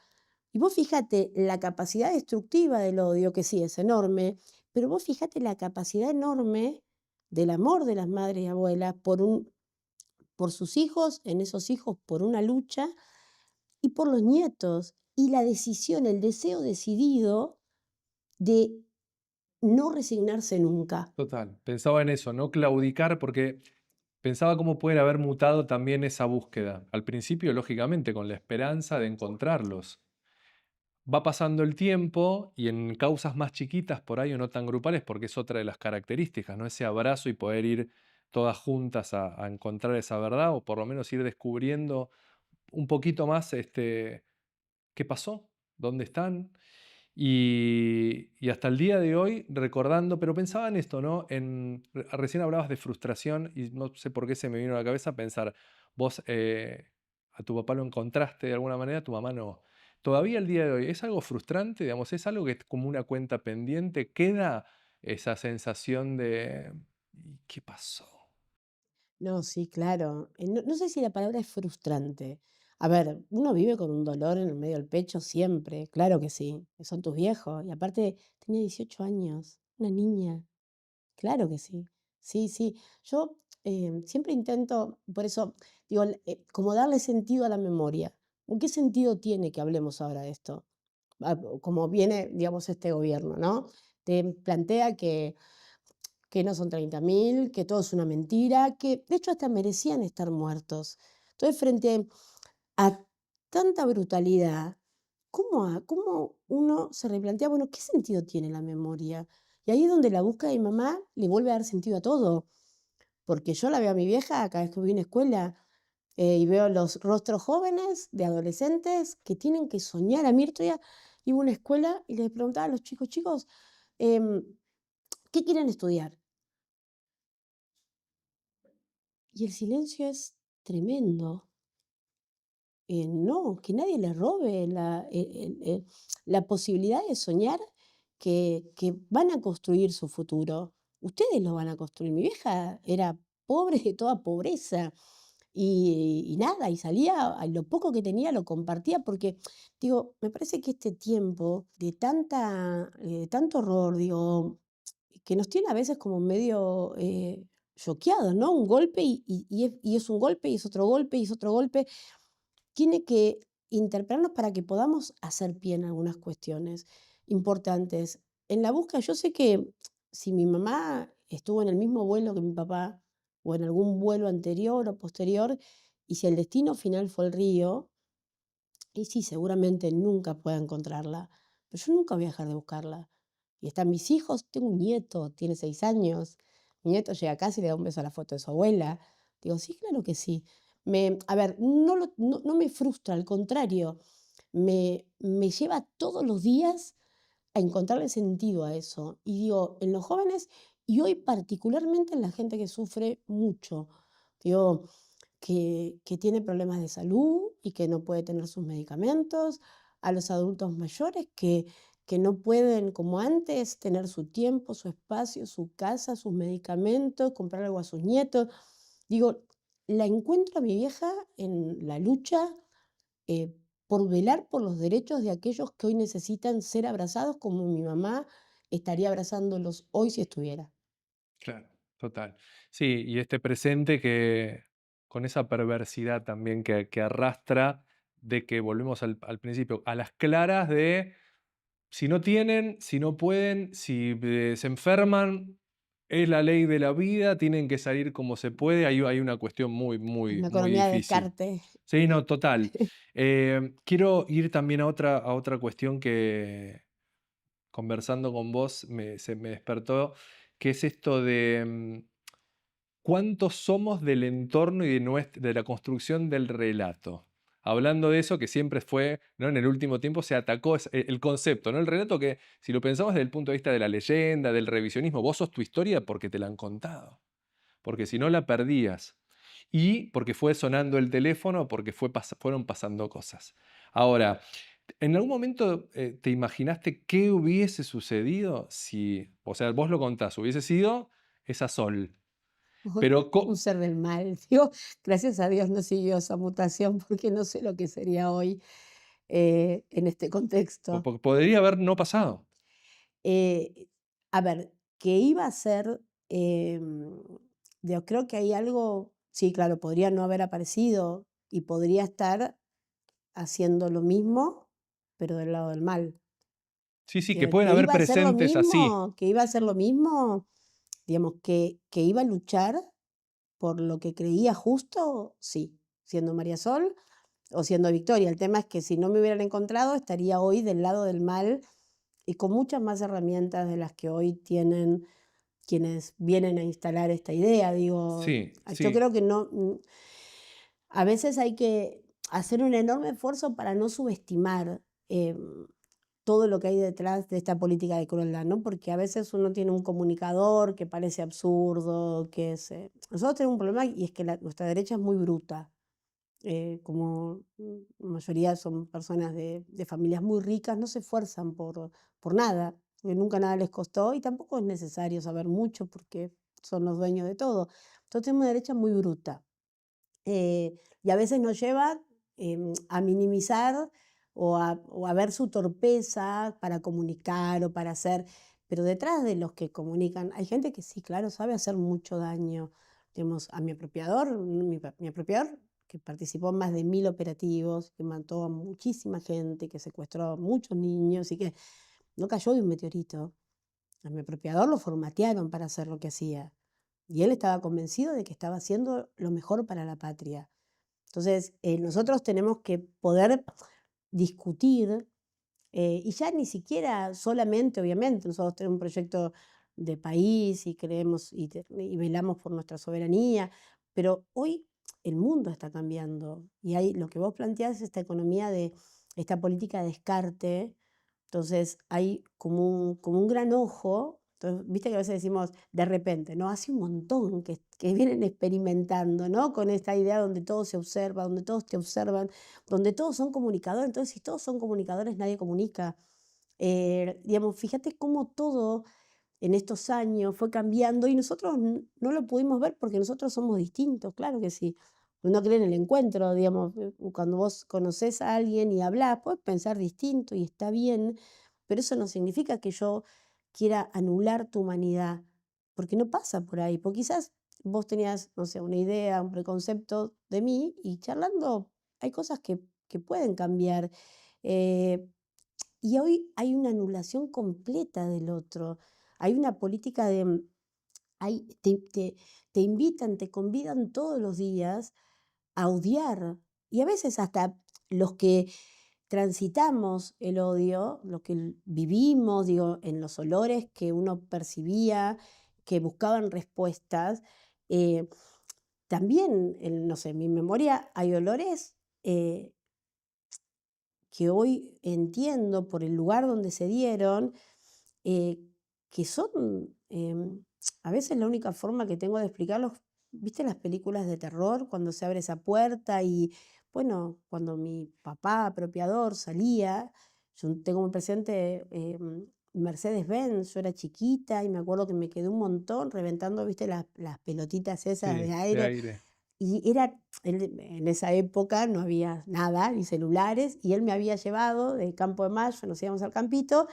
Y vos fíjate la capacidad destructiva del odio, que sí es enorme, pero vos fíjate la capacidad enorme del amor de las madres y abuelas por sus hijos, en esos hijos por una lucha y por los nietos. Y la decisión, el deseo decidido de no resignarse nunca. Total. Pensaba en eso, no claudicar, porque pensaba cómo puede haber mutado también esa búsqueda. Al principio, lógicamente, con la esperanza de encontrarlos. Va pasando el tiempo y en causas más chiquitas por ahí o no tan grupales, porque es otra de las características, ¿no? Ese abrazo y poder ir todas juntas a encontrar esa verdad o por lo menos ir descubriendo un poquito más qué pasó, dónde están. Y hasta el día de hoy recordando, pero pensaba en esto, ¿no? Recién hablabas de frustración y no sé por qué se me vino a la cabeza pensar, vos a tu papá lo encontraste de alguna manera, a tu mamá no. Todavía el día de hoy, ¿es algo frustrante? Digamos, ¿es algo que es como una cuenta pendiente? ¿Queda esa sensación de "¿Y qué pasó?"? No, sí, claro. No sé si la palabra es frustrante. A ver, uno vive con un dolor en el medio del pecho siempre, claro que sí, que son tus viejos. Y aparte, tenía 18 años, una niña, claro que sí. Sí, sí. Yo siempre intento, por eso digo, como darle sentido a la memoria. ¿Qué sentido tiene que hablemos ahora de esto? Como viene, digamos, este gobierno, ¿no? Te plantea que no son 30.000, que todo es una mentira, que de hecho hasta merecían estar muertos. Entonces, frente a tanta brutalidad, ¿cómo uno se replantea, bueno, qué sentido tiene la memoria? Y ahí es donde la búsqueda de mi mamá le vuelve a dar sentido a todo, porque yo la veo a mi vieja cada vez que voy a una escuela y veo los rostros jóvenes de adolescentes que tienen que soñar. A mí el otro día iba a una escuela y les preguntaba a los chicos, chicos, em, ¿qué quieren estudiar? Y el silencio es tremendo. no, que nadie les robe la posibilidad de soñar que van a construir su futuro. Ustedes lo van a construir. Mi vieja era pobre de toda pobreza y nada, y salía, a lo poco que tenía lo compartía porque, digo, me parece que este tiempo de tanto horror, digo, que nos tiene a veces como medio choqueados, ¿no? Un golpe y es un golpe y es otro golpe y es otro golpe tiene que interpelarnos para que podamos hacer pie en algunas cuestiones importantes. En la búsqueda, yo sé que si mi mamá estuvo en el mismo vuelo que mi papá, o en algún vuelo anterior o posterior, y si el destino final fue el río, y sí, seguramente nunca pueda encontrarla, pero yo nunca voy a dejar de buscarla. Y están mis hijos, tengo un nieto, tiene 6 años. Mi nieto llega a casa y le da un beso a la foto de su abuela. Digo, sí, claro que sí. A ver, no me frustra, al contrario, me lleva todos los días a encontrarle sentido a eso. Y digo, en los jóvenes y hoy particularmente en la gente que sufre mucho. Digo, que tiene problemas de salud y que no puede tener sus medicamentos, a los adultos mayores que no pueden, como antes, tener su tiempo, su espacio, su casa, sus medicamentos, comprar algo a sus nietos. Digo, la encuentro a mi vieja en la lucha eh, por velar por los derechos de aquellos que hoy necesitan ser abrazados, como mi mamá estaría abrazándolos hoy si estuviera. Claro, total. Sí, y este presente que con esa perversidad también que arrastra de que volvemos al principio, a las claras de si no tienen, si no pueden, si se enferman, es la ley de la vida, tienen que salir como se puede. Hay una cuestión muy, muy, Una muy economía de difícil. descarte. Sí, no, total. Quiero ir también a otra cuestión que conversando con vos se me despertó, que es esto de cuántos somos del entorno y de la construcción del relato. Hablando de eso, que siempre fue, ¿no? En el último tiempo se atacó el concepto, ¿no? El relato que, si lo pensamos desde el punto de vista de la leyenda, del revisionismo, vos sos tu historia porque te la han contado, porque si no la perdías. Y porque fue sonando el teléfono, porque fueron pasando cosas. Ahora, ¿en algún momento te imaginaste qué hubiese sucedido si, o sea, vos lo contás, hubiese sido esa Sol, pero Un ser del mal. Digo, gracias a Dios no siguió esa mutación porque no sé lo que sería hoy en este contexto. podría haber no pasado. Eh, a ver, que iba a ser, yo creo que hay algo, sí, claro, podría no haber aparecido y podría estar haciendo lo mismo, pero del lado del mal. Sí, sí, que pueden Que haber iba a hacer lo presentes así. mismo, que iba a hacer lo mismo, digamos, que iba a luchar por lo que creía justo, sí, siendo María Sol o siendo Victoria. El tema es que si no me hubieran encontrado, estaría hoy del lado del mal y con muchas más herramientas de las que hoy tienen quienes vienen a instalar esta idea. Digo, Sí, yo sí, creo que no, a veces hay que hacer un enorme esfuerzo para no subestimar todo lo que hay detrás de esta política de crueldad, ¿no? Porque a veces uno tiene un comunicador que parece absurdo, que es... nosotros tenemos un problema y es que nuestra derecha es muy bruta. Como la mayoría son personas de familias muy ricas, no se esfuerzan por nada, porque nunca nada les costó y tampoco es necesario saber mucho porque son los dueños de todo. Entonces tenemos una derecha muy bruta. Y a veces nos lleva a minimizar o a ver su torpeza para comunicar o para hacer, pero detrás de los que comunican hay gente que sí, claro, sabe hacer mucho daño. Tenemos a mi apropiador, mi apropiador que participó en más de 1000 operativos, que mató a muchísima gente, que secuestró a muchos niños y que no cayó de un meteorito. A mi apropiador lo formatearon para hacer lo que hacía. Y él estaba convencido de que estaba haciendo lo mejor para la patria. Entonces, nosotros tenemos que poder discutir, y ya ni siquiera solamente, obviamente, nosotros tenemos un proyecto de país y creemos y velamos por nuestra soberanía, pero hoy el mundo está cambiando y hay lo que vos planteás, esta economía de esta política de descarte, entonces hay como un gran ojo. Entonces, viste que a veces decimos de repente, ¿no? Hace un montón que vienen experimentando, ¿no? Con esta idea donde todo se observa, donde todos te observan, donde todos son comunicadores. Entonces, si todos son comunicadores, nadie comunica. Digamos, fíjate cómo todo en estos años fue cambiando y nosotros no lo pudimos ver porque nosotros somos distintos, claro que sí. Uno cree en el encuentro, digamos, cuando vos conocés a alguien y hablás, puedes pensar distinto y está bien, pero eso no significa que yo quiera anular tu humanidad, porque no pasa por ahí, porque quizás vos tenías, no sé, una idea, un preconcepto de mí y charlando hay cosas que pueden cambiar. eh, y hoy hay una anulación completa del otro. Hay una política de, te invitan, te convidan todos los días a odiar. Y a veces hasta los que transitamos el odio, lo que vivimos, digo, en los olores que uno percibía, que buscaban respuestas, eh, también, no sé, en mi memoria hay olores que hoy entiendo por el lugar donde se dieron, eh, que son a veces la única forma que tengo de explicarlos. ¿Viste las películas de terror cuando se abre esa puerta? Y bueno, cuando mi papá apropiador salía, yo tengo muy presente Mercedes-Benz, yo era chiquita y me acuerdo que me quedé un montón reventando, ¿viste? Las pelotitas esas Sí, de de aire. aire. Y era, en esa época no había nada, ni celulares, y él me había llevado de Campo de Mayo, nos íbamos al campito,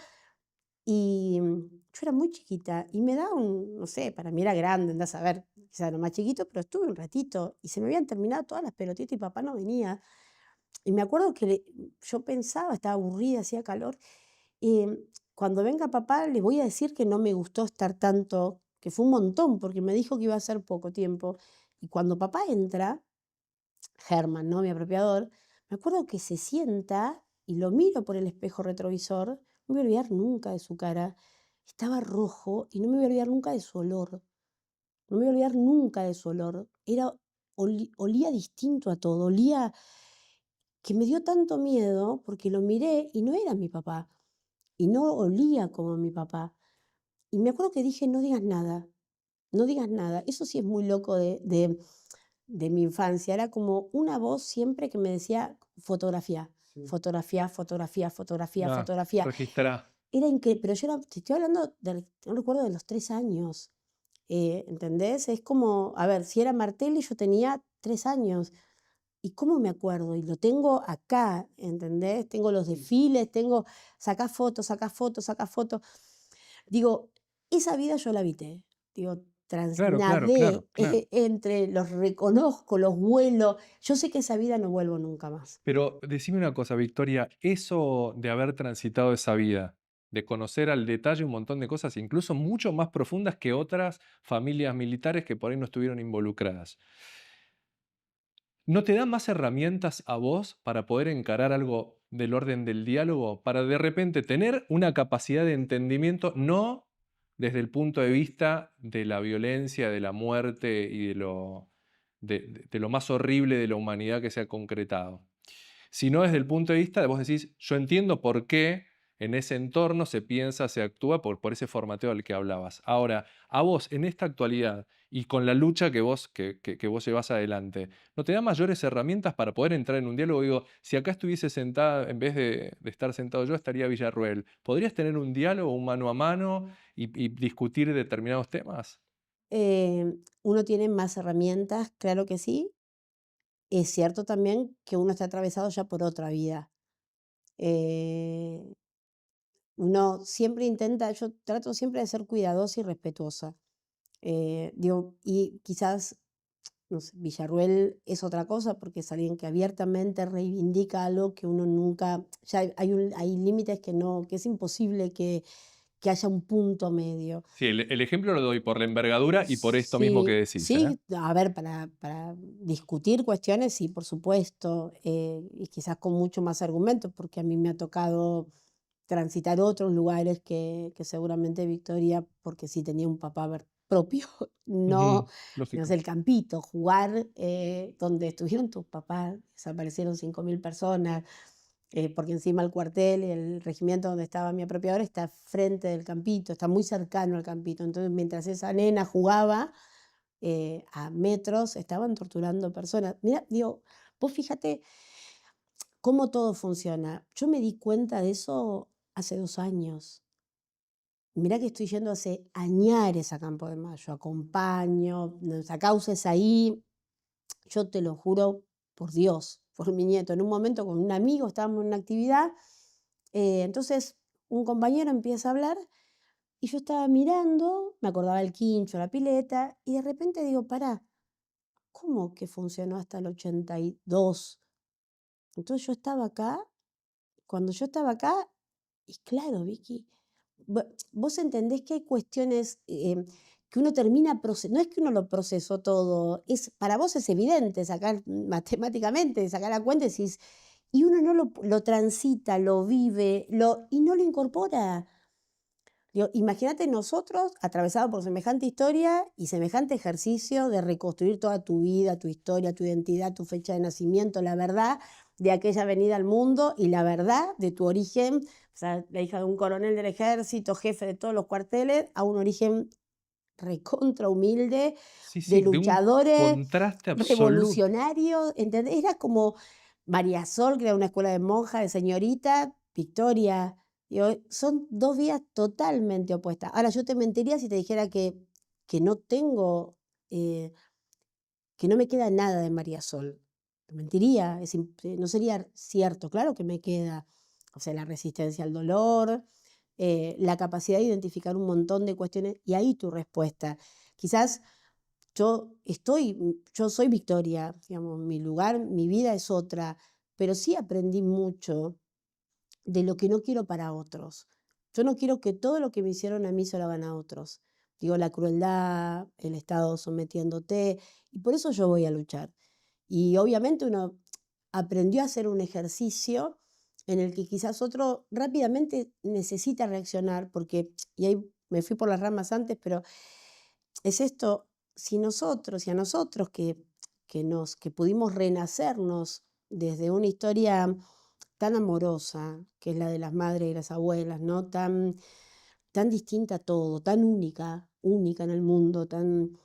y yo era muy chiquita, y me da no sé, para mí era grande, andás a ver, quizás era más chiquito, pero estuve un ratito, y se me habían terminado todas las pelotitas y papá no venía. Y me acuerdo que yo pensaba, estaba aburrida, hacía calor, cuando venga papá le voy a decir que no me gustó estar tanto, que fue un montón, porque me dijo que iba a ser poco tiempo. Y cuando papá entra, Germán, ¿no? Mi apropiador, me acuerdo que se sienta y lo miro por el espejo retrovisor, no me voy a olvidar nunca de su cara. Estaba rojo y no me voy a olvidar nunca de su olor. No me voy a olvidar nunca de su olor. Olía distinto a todo, olía que me dio tanto miedo porque lo miré y no era mi papá. Y no olía como mi papá. Y me acuerdo que dije, no digas nada, no digas nada. Eso sí es muy loco de mi infancia. Era como una voz siempre que me decía fotografía, Sí. fotografía, fotografía, fotografía, Ah, fotografía. registrá. Era increíble, pero yo te estoy hablando, no recuerdo, de los 3 años. ¿Entendés? Es como, a ver, si era Martelli, yo tenía 3 años. ¿Y cómo me acuerdo? Y lo tengo acá, ¿entendés? Tengo los desfiles, tengo, sacá fotos, sacá fotos, sacá fotos. Digo, esa vida yo la habité. Digo, Claro, claro, claro, nadé claro. entre los reconozco, los vuelo. Yo sé que esa vida no vuelvo nunca más. Pero decime una cosa, Victoria, eso de haber transitado esa vida, de conocer al detalle un montón de cosas, incluso mucho más profundas que otras familias militares que por ahí no estuvieron involucradas, ¿no te da más herramientas a vos para poder encarar algo del orden del diálogo? Para de repente tener una capacidad de entendimiento, no desde el punto de vista de la violencia, de la muerte y de lo más horrible de la humanidad que se ha concretado, sino desde el punto de vista de vos decís, yo entiendo por qué en ese entorno se piensa, se actúa por ese formateo del que hablabas. Ahora, a vos, en esta actualidad y con la lucha que vos llevas adelante, ¿no te da mayores herramientas para poder entrar en un diálogo? Digo, si acá estuviese sentada, en vez de estar sentado yo, estaría Villarruel. ¿Podrías tener un diálogo, un mano a mano y discutir determinados temas? Uno tiene más herramientas, claro que sí. Es cierto también que uno está atravesado ya por otra vida. Eh, Uno siempre intenta, yo trato siempre de ser cuidadosa y respetuosa. Digo, y quizás, no sé, Villarruel es otra cosa porque es alguien que abiertamente reivindica algo que uno nunca, ya hay límites que no, que es imposible que haya un punto medio. Sí, el ejemplo lo doy por la envergadura y por esto mismo que Sí, decís, ¿eh? sí, a ver, para discutir cuestiones, sí, por supuesto, y quizás con mucho más argumentos, porque a mí me ha tocado transitar otros lugares que seguramente Victoria, porque sí tenía un papá propio, no, Ujú, no sé, lógico. el campito, jugar donde estuvieron tus papás, desaparecieron 5.000 personas, porque encima el cuartel, el regimiento donde estaba mi apropiador está frente del campito, está muy cercano al campito. Entonces, mientras esa nena jugaba, a metros estaban torturando personas. Mira, digo, vos fíjate cómo todo funciona. Yo me di cuenta de eso hace 2 años. Mirá que estoy yendo hace añares a Campo de Mayo, acompaño, nuestra causa es ahí. Yo te lo juro por Dios, por mi nieto. En un momento con un amigo estábamos en una actividad, entonces un compañero empieza a hablar y yo estaba mirando, me acordaba del quincho, la pileta, y de repente digo, pará, ¿cómo que funcionó hasta el 82? Entonces yo estaba acá, cuando yo estaba acá, y claro, Vicky, vos entendés que hay cuestiones que uno termina, no es que uno lo procesó todo, para vos es evidente, sacar matemáticamente, sacar la cuenta y decís, y uno no lo transita, lo vive, y no lo incorpora. Digo, imagínate nosotros atravesados por semejante historia y semejante ejercicio de reconstruir toda tu vida, tu historia, tu identidad, tu fecha de nacimiento, la verdad de aquella venida al mundo y la verdad de tu origen, o sea, la hija de un coronel del ejército, jefe de todos los cuarteles, a un origen recontra humilde, Sí, de sí, de un luchadores, contraste absoluto. revolucionarios, ¿entendés? Era como María Sol, que era una escuela de monjas, de señorita, Victoria. Digo, son 2 vías totalmente opuestas. Ahora, yo te mentiría si te dijera que no tengo, eh, que no me queda nada de María Sol. Te mentiría, no sería cierto. Claro que me queda, o sea, la resistencia al dolor, la capacidad de identificar un montón de cuestiones, y ahí tu respuesta. Quizás yo soy Victoria, digamos, mi lugar, mi vida es otra, pero sí aprendí mucho de lo que no quiero para otros. Yo no quiero que todo lo que me hicieron a mí se lo hagan a otros. Digo, la crueldad, el Estado sometiéndote, y por eso yo voy a luchar. Y obviamente uno aprendió a hacer un ejercicio en el que quizás otro rápidamente necesita reaccionar, porque, y ahí me fui por las ramas antes, pero es esto, si nosotros y a nosotros que pudimos renacernos desde una historia tan amorosa, que es la de las madres y las abuelas, ¿no? Tan distinta a todo, tan única, única en el mundo, tan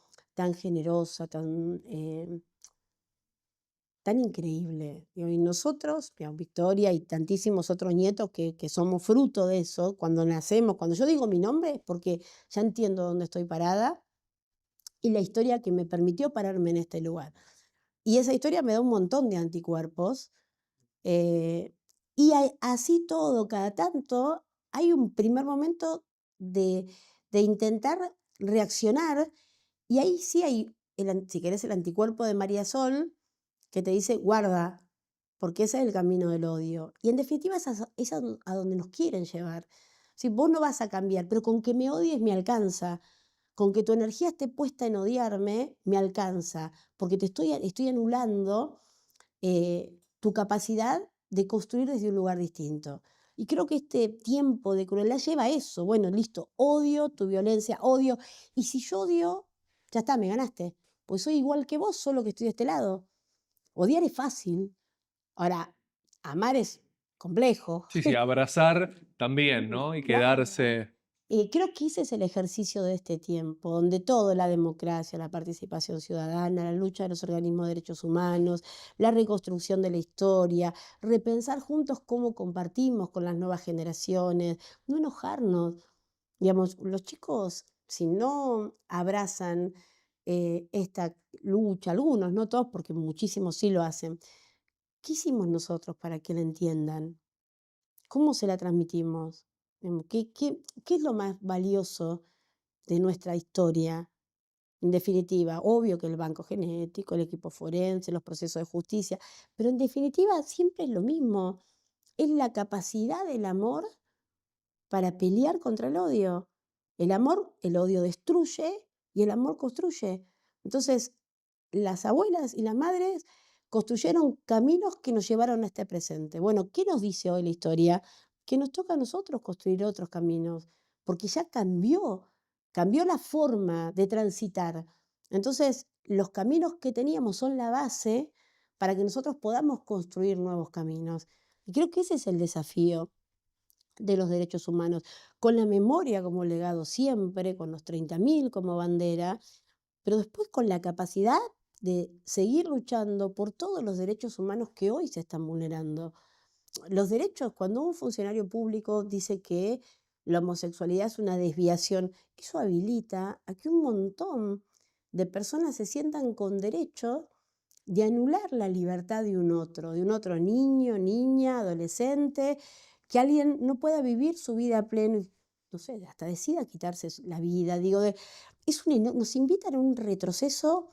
generosa, tan increíble. Digo, y nosotros, digamos, Victoria y tantísimos otros nietos que somos fruto de eso, cuando nacemos, cuando yo digo mi nombre es porque ya entiendo dónde estoy parada y la historia que me permitió pararme en este lugar. Y esa historia me da un montón de anticuerpos. eh, y así todo, cada tanto, hay un primer momento de intentar reaccionar, y ahí sí hay, si querés, el anticuerpo de María Sol, que te dice, guarda, porque ese es el camino del odio. Y en definitiva es a donde nos quieren llevar. Si vos no vas a cambiar, pero con que me odies me alcanza. Con que tu energía esté puesta en odiarme, me alcanza, porque estoy anulando tu capacidad de construir desde un lugar distinto. Y creo que este tiempo de crueldad lleva a eso. Bueno, listo, odio tu violencia, odio. Y si yo odio, ya está, me ganaste. Pues soy igual que vos, solo que estoy de este lado. Odiar es fácil. Ahora, amar es complejo. Sí, sí, abrazar también, ¿no? Y Claro. quedarse. Creo que ese es el ejercicio de este tiempo, donde todo, la democracia, la participación ciudadana, la lucha de los organismos de derechos humanos, la reconstrucción de la historia, repensar juntos cómo compartimos con las nuevas generaciones, no enojarnos. Digamos, los chicos, si no abrazan esta lucha, algunos, no todos, porque muchísimos sí lo hacen, ¿qué hicimos nosotros para que la entiendan? ¿Cómo se la transmitimos? ¿Qué es lo más valioso de nuestra historia? En definitiva, obvio que el banco genético, el equipo forense, los procesos de justicia, pero en definitiva siempre es lo mismo. Es la capacidad del amor para pelear contra el odio. El odio destruye y el amor construye. Entonces, las abuelas y las madres construyeron caminos que nos llevaron a este presente. Bueno, ¿qué nos dice hoy la historia? Que nos toca a nosotros construir otros caminos, porque ya cambió la forma de transitar. Entonces, los caminos que teníamos son la base para que nosotros podamos construir nuevos caminos. Y creo que ese es el desafío de los derechos humanos, con la memoria como legado siempre, con los 30.000 como bandera, pero después con la capacidad de seguir luchando por todos los derechos humanos que hoy se están vulnerando. Los derechos, cuando un funcionario público dice que la homosexualidad es una desviación, eso habilita a que un montón de personas se sientan con derecho de anular la libertad de un otro niño, niña, adolescente, que alguien no pueda vivir su vida a pleno, no sé, hasta decida quitarse la vida. Digo, nos invitan a un retroceso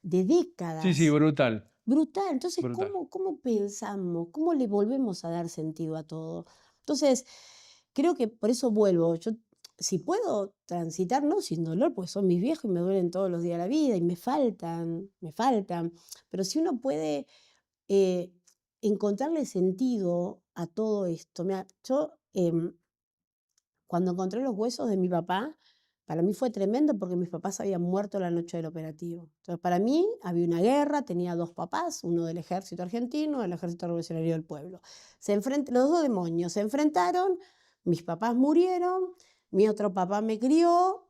de Sí, sí, décadas. brutal, Brutal. Entonces, brutal. ¿cómo pensamos? ¿Cómo le volvemos a dar sentido a todo? Entonces, creo que por eso vuelvo. Yo, si puedo transitar, no sin dolor, porque son mis viejos y me duelen todos los días de la vida y me faltan. Pero si uno puede eh, encontrarle sentido a todo esto. Mira, yo cuando encontré los huesos de mi papá, para mí fue tremendo porque mis papás habían muerto la noche del operativo. Entonces, para mí había una guerra, tenía dos papás, uno del ejército argentino, del ejército revolucionario del pueblo. Los dos demonios se enfrentaron, mis papás murieron, mi otro papá me crió,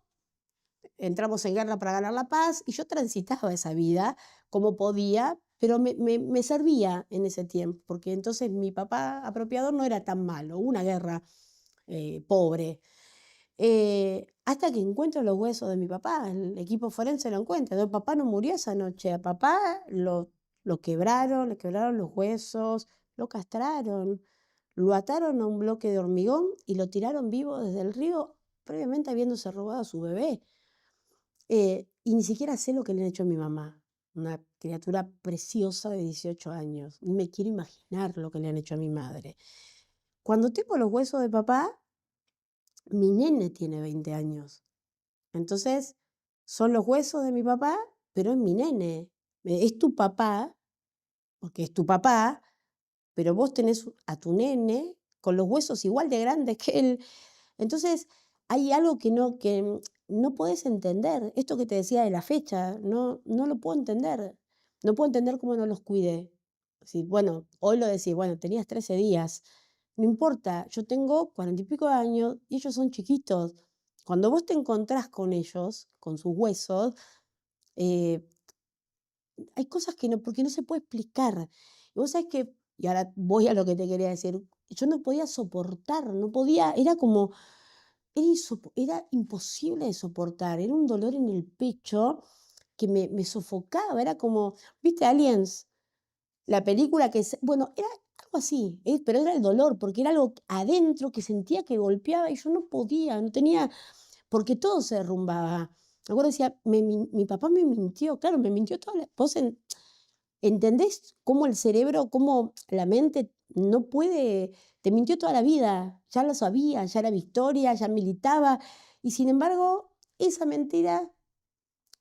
entramos en guerra para ganar la paz y yo transitaba esa vida como podía, pero me servía en ese tiempo, porque entonces mi papá apropiador no era tan malo, hubo una guerra pobre. Hasta que encuentro los huesos de mi papá, el equipo forense lo encuentra. Entonces, papá no murió esa noche, a papá lo quebraron, le quebraron los huesos, lo castraron, lo ataron a un bloque de hormigón y lo tiraron vivo desde el río, previamente habiéndose robado a su bebé. Y ni siquiera sé lo que le han hecho a mi mamá, una criatura preciosa de 18 años. Ni me quiero imaginar lo que le han hecho a mi madre. Cuando tengo los huesos de papá, mi nene tiene 20 años. Entonces, son los huesos de mi papá, pero es mi nene. Es tu papá, porque es tu papá, pero vos tenés a tu nene con los huesos igual de grandes que él. Entonces, hay algo que no podés entender. Esto que te decía de la fecha, no lo puedo entender. No puedo entender cómo no los cuidé. Si, bueno, hoy lo decís, bueno, tenías 13 días. No importa, yo tengo 40 y pico de años y ellos son chiquitos. Cuando vos te encontrás con ellos, con sus huesos, eh, hay cosas que no, porque no se puede explicar. Y vos sabés que, y ahora voy a lo que te quería decir, yo no podía soportar, no podía, era como, era imposible de soportar, era un dolor en el pecho que me sofocaba, era como, ¿viste Aliens? La película bueno, era algo así, pero era el dolor, porque era algo adentro que sentía que golpeaba y yo no podía, no tenía, porque todo se derrumbaba. Me acuerdo, decía, mi papá me mintió, claro, me mintió toda la... ¿Entendés cómo el cerebro, cómo la mente no puede, te mintió toda la vida? Ya lo sabía, ya era victoria, ya militaba, y sin embargo, esa mentira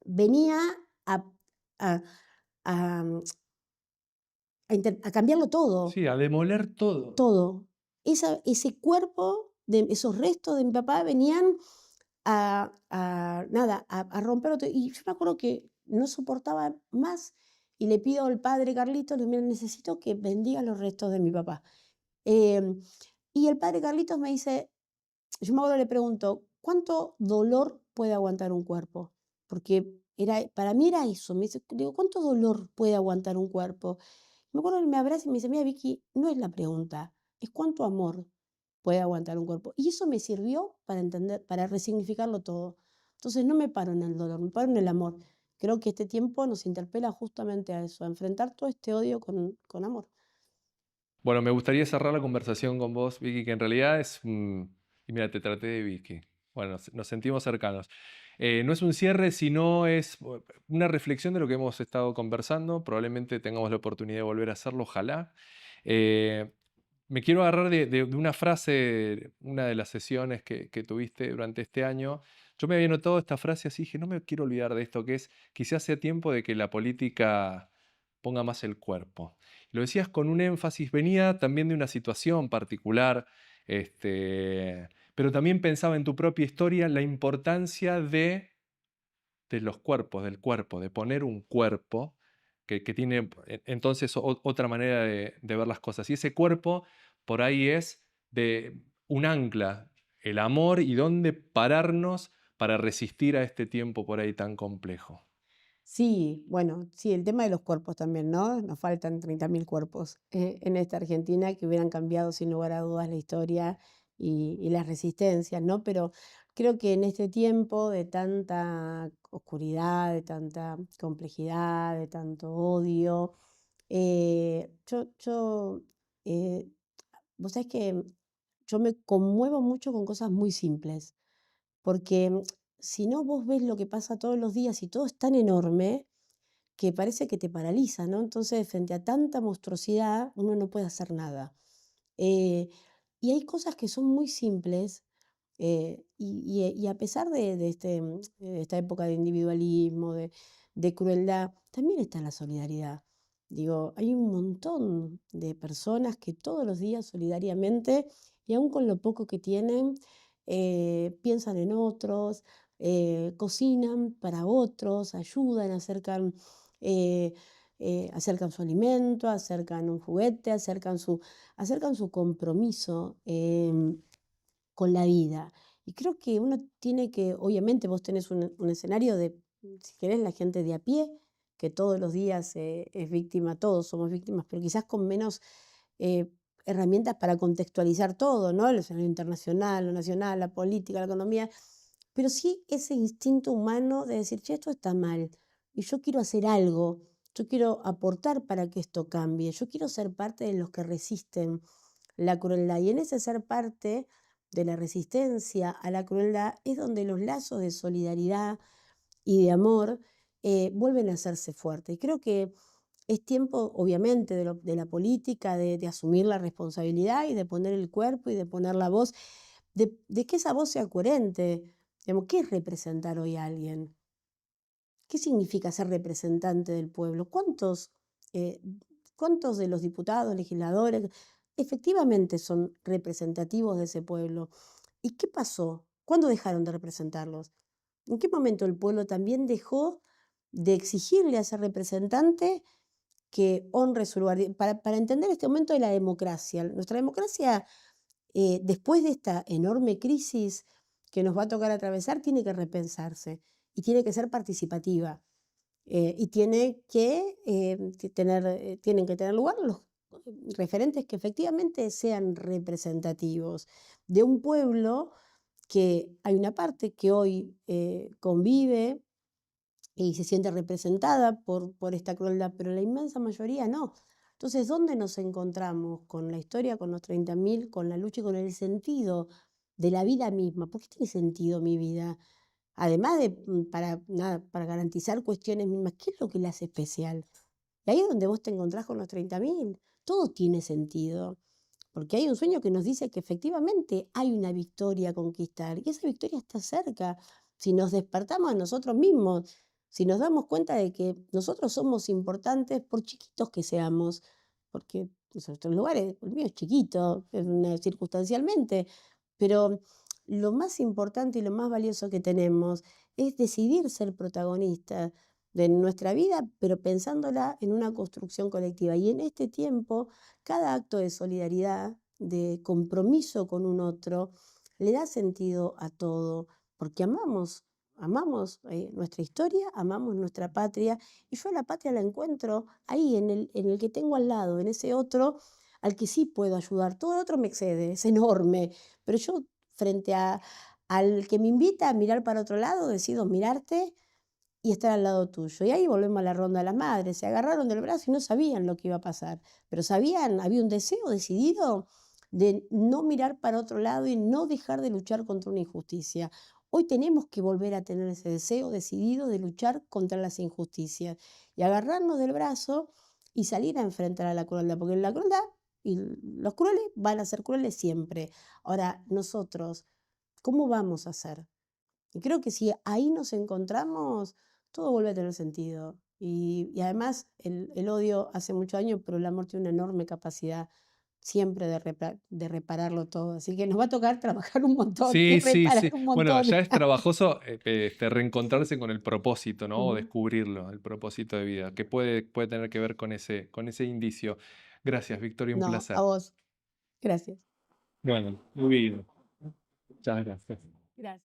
venía a, a, a, a cambiarlo todo. Sí, a demoler todo. Todo. Ese cuerpo, esos restos de mi papá venían nada, a romper otro. Y yo me acuerdo que no soportaba más y le pido al padre Carlitos, le digo: "Mira, necesito que bendiga los restos de mi papá". Em, y el padre Carlitos me dice, yo me acuerdo, le pregunto: "¿Cuánto dolor puede aguantar un cuerpo?". Porque para mí era eso. Me dice, digo: "¿Cuánto dolor puede aguantar un cuerpo?". Me acuerdo que me abraza y me dice: "Mira, Vicky, no es la pregunta, es cuánto amor puede aguantar un cuerpo". Y eso me sirvió para entender, para resignificarlo todo. Entonces no me paro en el dolor, me paro en el amor. Creo que este tiempo nos interpela justamente a eso, a enfrentar todo este odio con amor. Bueno, me gustaría cerrar la conversación con vos, Vicky, que en realidad es... y mira, te traté de Vicky. Bueno, nos sentimos cercanos. No es un cierre, sino es una reflexión de lo que hemos estado conversando. Probablemente tengamos la oportunidad de volver a hacerlo, ojalá. Eh, Me quiero agarrar de una frase, una de las sesiones que tuviste durante este año. Yo me había notado esta frase así, dije, no me quiero olvidar de esto, que es, quizás sea tiempo de que la política ponga más el cuerpo. Lo decías con un énfasis, venía también de una situación particular, pero también pensaba en tu propia historia la importancia de los cuerpos, del cuerpo, de poner un cuerpo que tiene entonces otra manera de ver las cosas. Y ese cuerpo por ahí es de un ancla, el amor y dónde pararnos para resistir a este tiempo por ahí tan complejo. Sí, bueno, sí, el tema de los cuerpos también, ¿no? Nos faltan 30.000 cuerpos en esta Argentina que hubieran cambiado sin lugar a dudas la historia y las resistencias, ¿no? Pero creo que en este tiempo de tanta oscuridad, de tanta complejidad, de tanto odio, eh, vos sabés que yo me conmuevo mucho con cosas muy simples, porque si no vos ves lo que pasa todos los días y todo es tan enorme que parece que te paraliza, ¿no? Entonces, frente a tanta monstruosidad, uno no puede hacer nada. Eh, y hay cosas que son muy simples, y a pesar de esta época de individualismo, de crueldad, también está la solidaridad. Digo, hay un montón de personas que todos los días solidariamente, y aún con lo poco que tienen, piensan en otros, cocinan para otros, ayudan, eh, acercan su alimento, acercan un juguete, acercan su compromiso con la vida. Y creo que uno tiene que, obviamente vos tenés un escenario de, si querés, la gente de a pie, que todos los días es víctima, todos somos víctimas, pero quizás con menos eh, herramientas para contextualizar todo, ¿no? El escenario internacional, lo nacional, la política, la economía, pero sí ese instinto humano de decir, che, esto está mal, y yo quiero hacer algo, yo quiero aportar para que esto cambie, yo quiero ser parte de los que resisten la crueldad. Y en ese ser parte de la resistencia a la crueldad es donde los lazos de solidaridad y de amor vuelven a hacerse fuertes. Y creo que es tiempo, obviamente, de la política, de asumir la responsabilidad y de poner el cuerpo y de poner la voz, de que esa voz sea coherente. Digamos, ¿qué es representar hoy a alguien? ¿Qué significa ser representante del pueblo? Eh, ¿Cuántos de los diputados, legisladores, efectivamente son representativos de ese pueblo? ¿Y qué pasó? ¿Cuándo dejaron de representarlos? ¿En qué momento el pueblo también dejó de exigirle a ese representante que honre su lugar? Para entender este momento de la democracia, nuestra democracia, después de esta enorme crisis que nos va a tocar atravesar, tiene que repensarse y tiene que ser participativa. Y tienen que tener lugar los referentes que efectivamente sean representativos de un pueblo que hay una parte que hoy convive y se siente representada por esta crueldad, pero la inmensa mayoría no. Entonces, ¿dónde nos encontramos con la historia, con los 30.000, con la lucha y con el sentido de la vida misma? ¿Por qué tiene sentido mi vida? Además de para, nada, para garantizar cuestiones mismas, ¿qué es lo que le hace especial? Y ahí es donde vos te encontrás con los 30.000. Todo tiene sentido, porque hay un sueño que nos dice que efectivamente hay una victoria a conquistar y esa victoria está cerca. Si nos despertamos a nosotros mismos, si nos damos cuenta de que nosotros somos importantes por chiquitos que seamos, porque en nuestros lugares, el mío es chiquito, circunstancialmente, pero lo más importante y lo más valioso que tenemos es decidir ser protagonistas de nuestra vida, pero pensándola en una construcción colectiva. Y en este tiempo, cada acto de solidaridad, de compromiso con un otro, le da sentido a todo, porque amamos nuestra historia, amamos nuestra patria, y yo la patria la encuentro ahí, en el que tengo al lado, en ese otro al que sí puedo ayudar. Todo el otro me excede, es enorme, pero yo frente al que me invita a mirar para otro lado, decido mirarte y estar al lado tuyo. Y ahí volvemos a la ronda de las madres. Se agarraron del brazo y no sabían lo que iba a pasar, pero sabían, había un deseo decidido de no mirar para otro lado y no dejar de luchar contra una injusticia. Hoy tenemos que volver a tener ese deseo decidido de luchar contra las injusticias y agarrarnos del brazo y salir a enfrentar a la crueldad, porque la crueldad y los crueles van a ser crueles siempre. Ahora, nosotros, ¿cómo vamos a hacer? Y creo que si ahí nos encontramos, todo vuelve a tener sentido. Y además el odio hace mucho daño, pero el amor tiene una enorme capacidad siempre de repararlo todo. Así que nos va a tocar trabajar un montón y Sí, sí, reparar sí. un Bueno, montón. ya es trabajoso reencontrarse con el propósito, ¿no? O Ujú. descubrirlo, el propósito de vida, que puede tener que ver con ese indicio. Gracias, Victoria, un No, a placer. vos. Gracias. Bueno, muy bien. Muchas gracias. Gracias.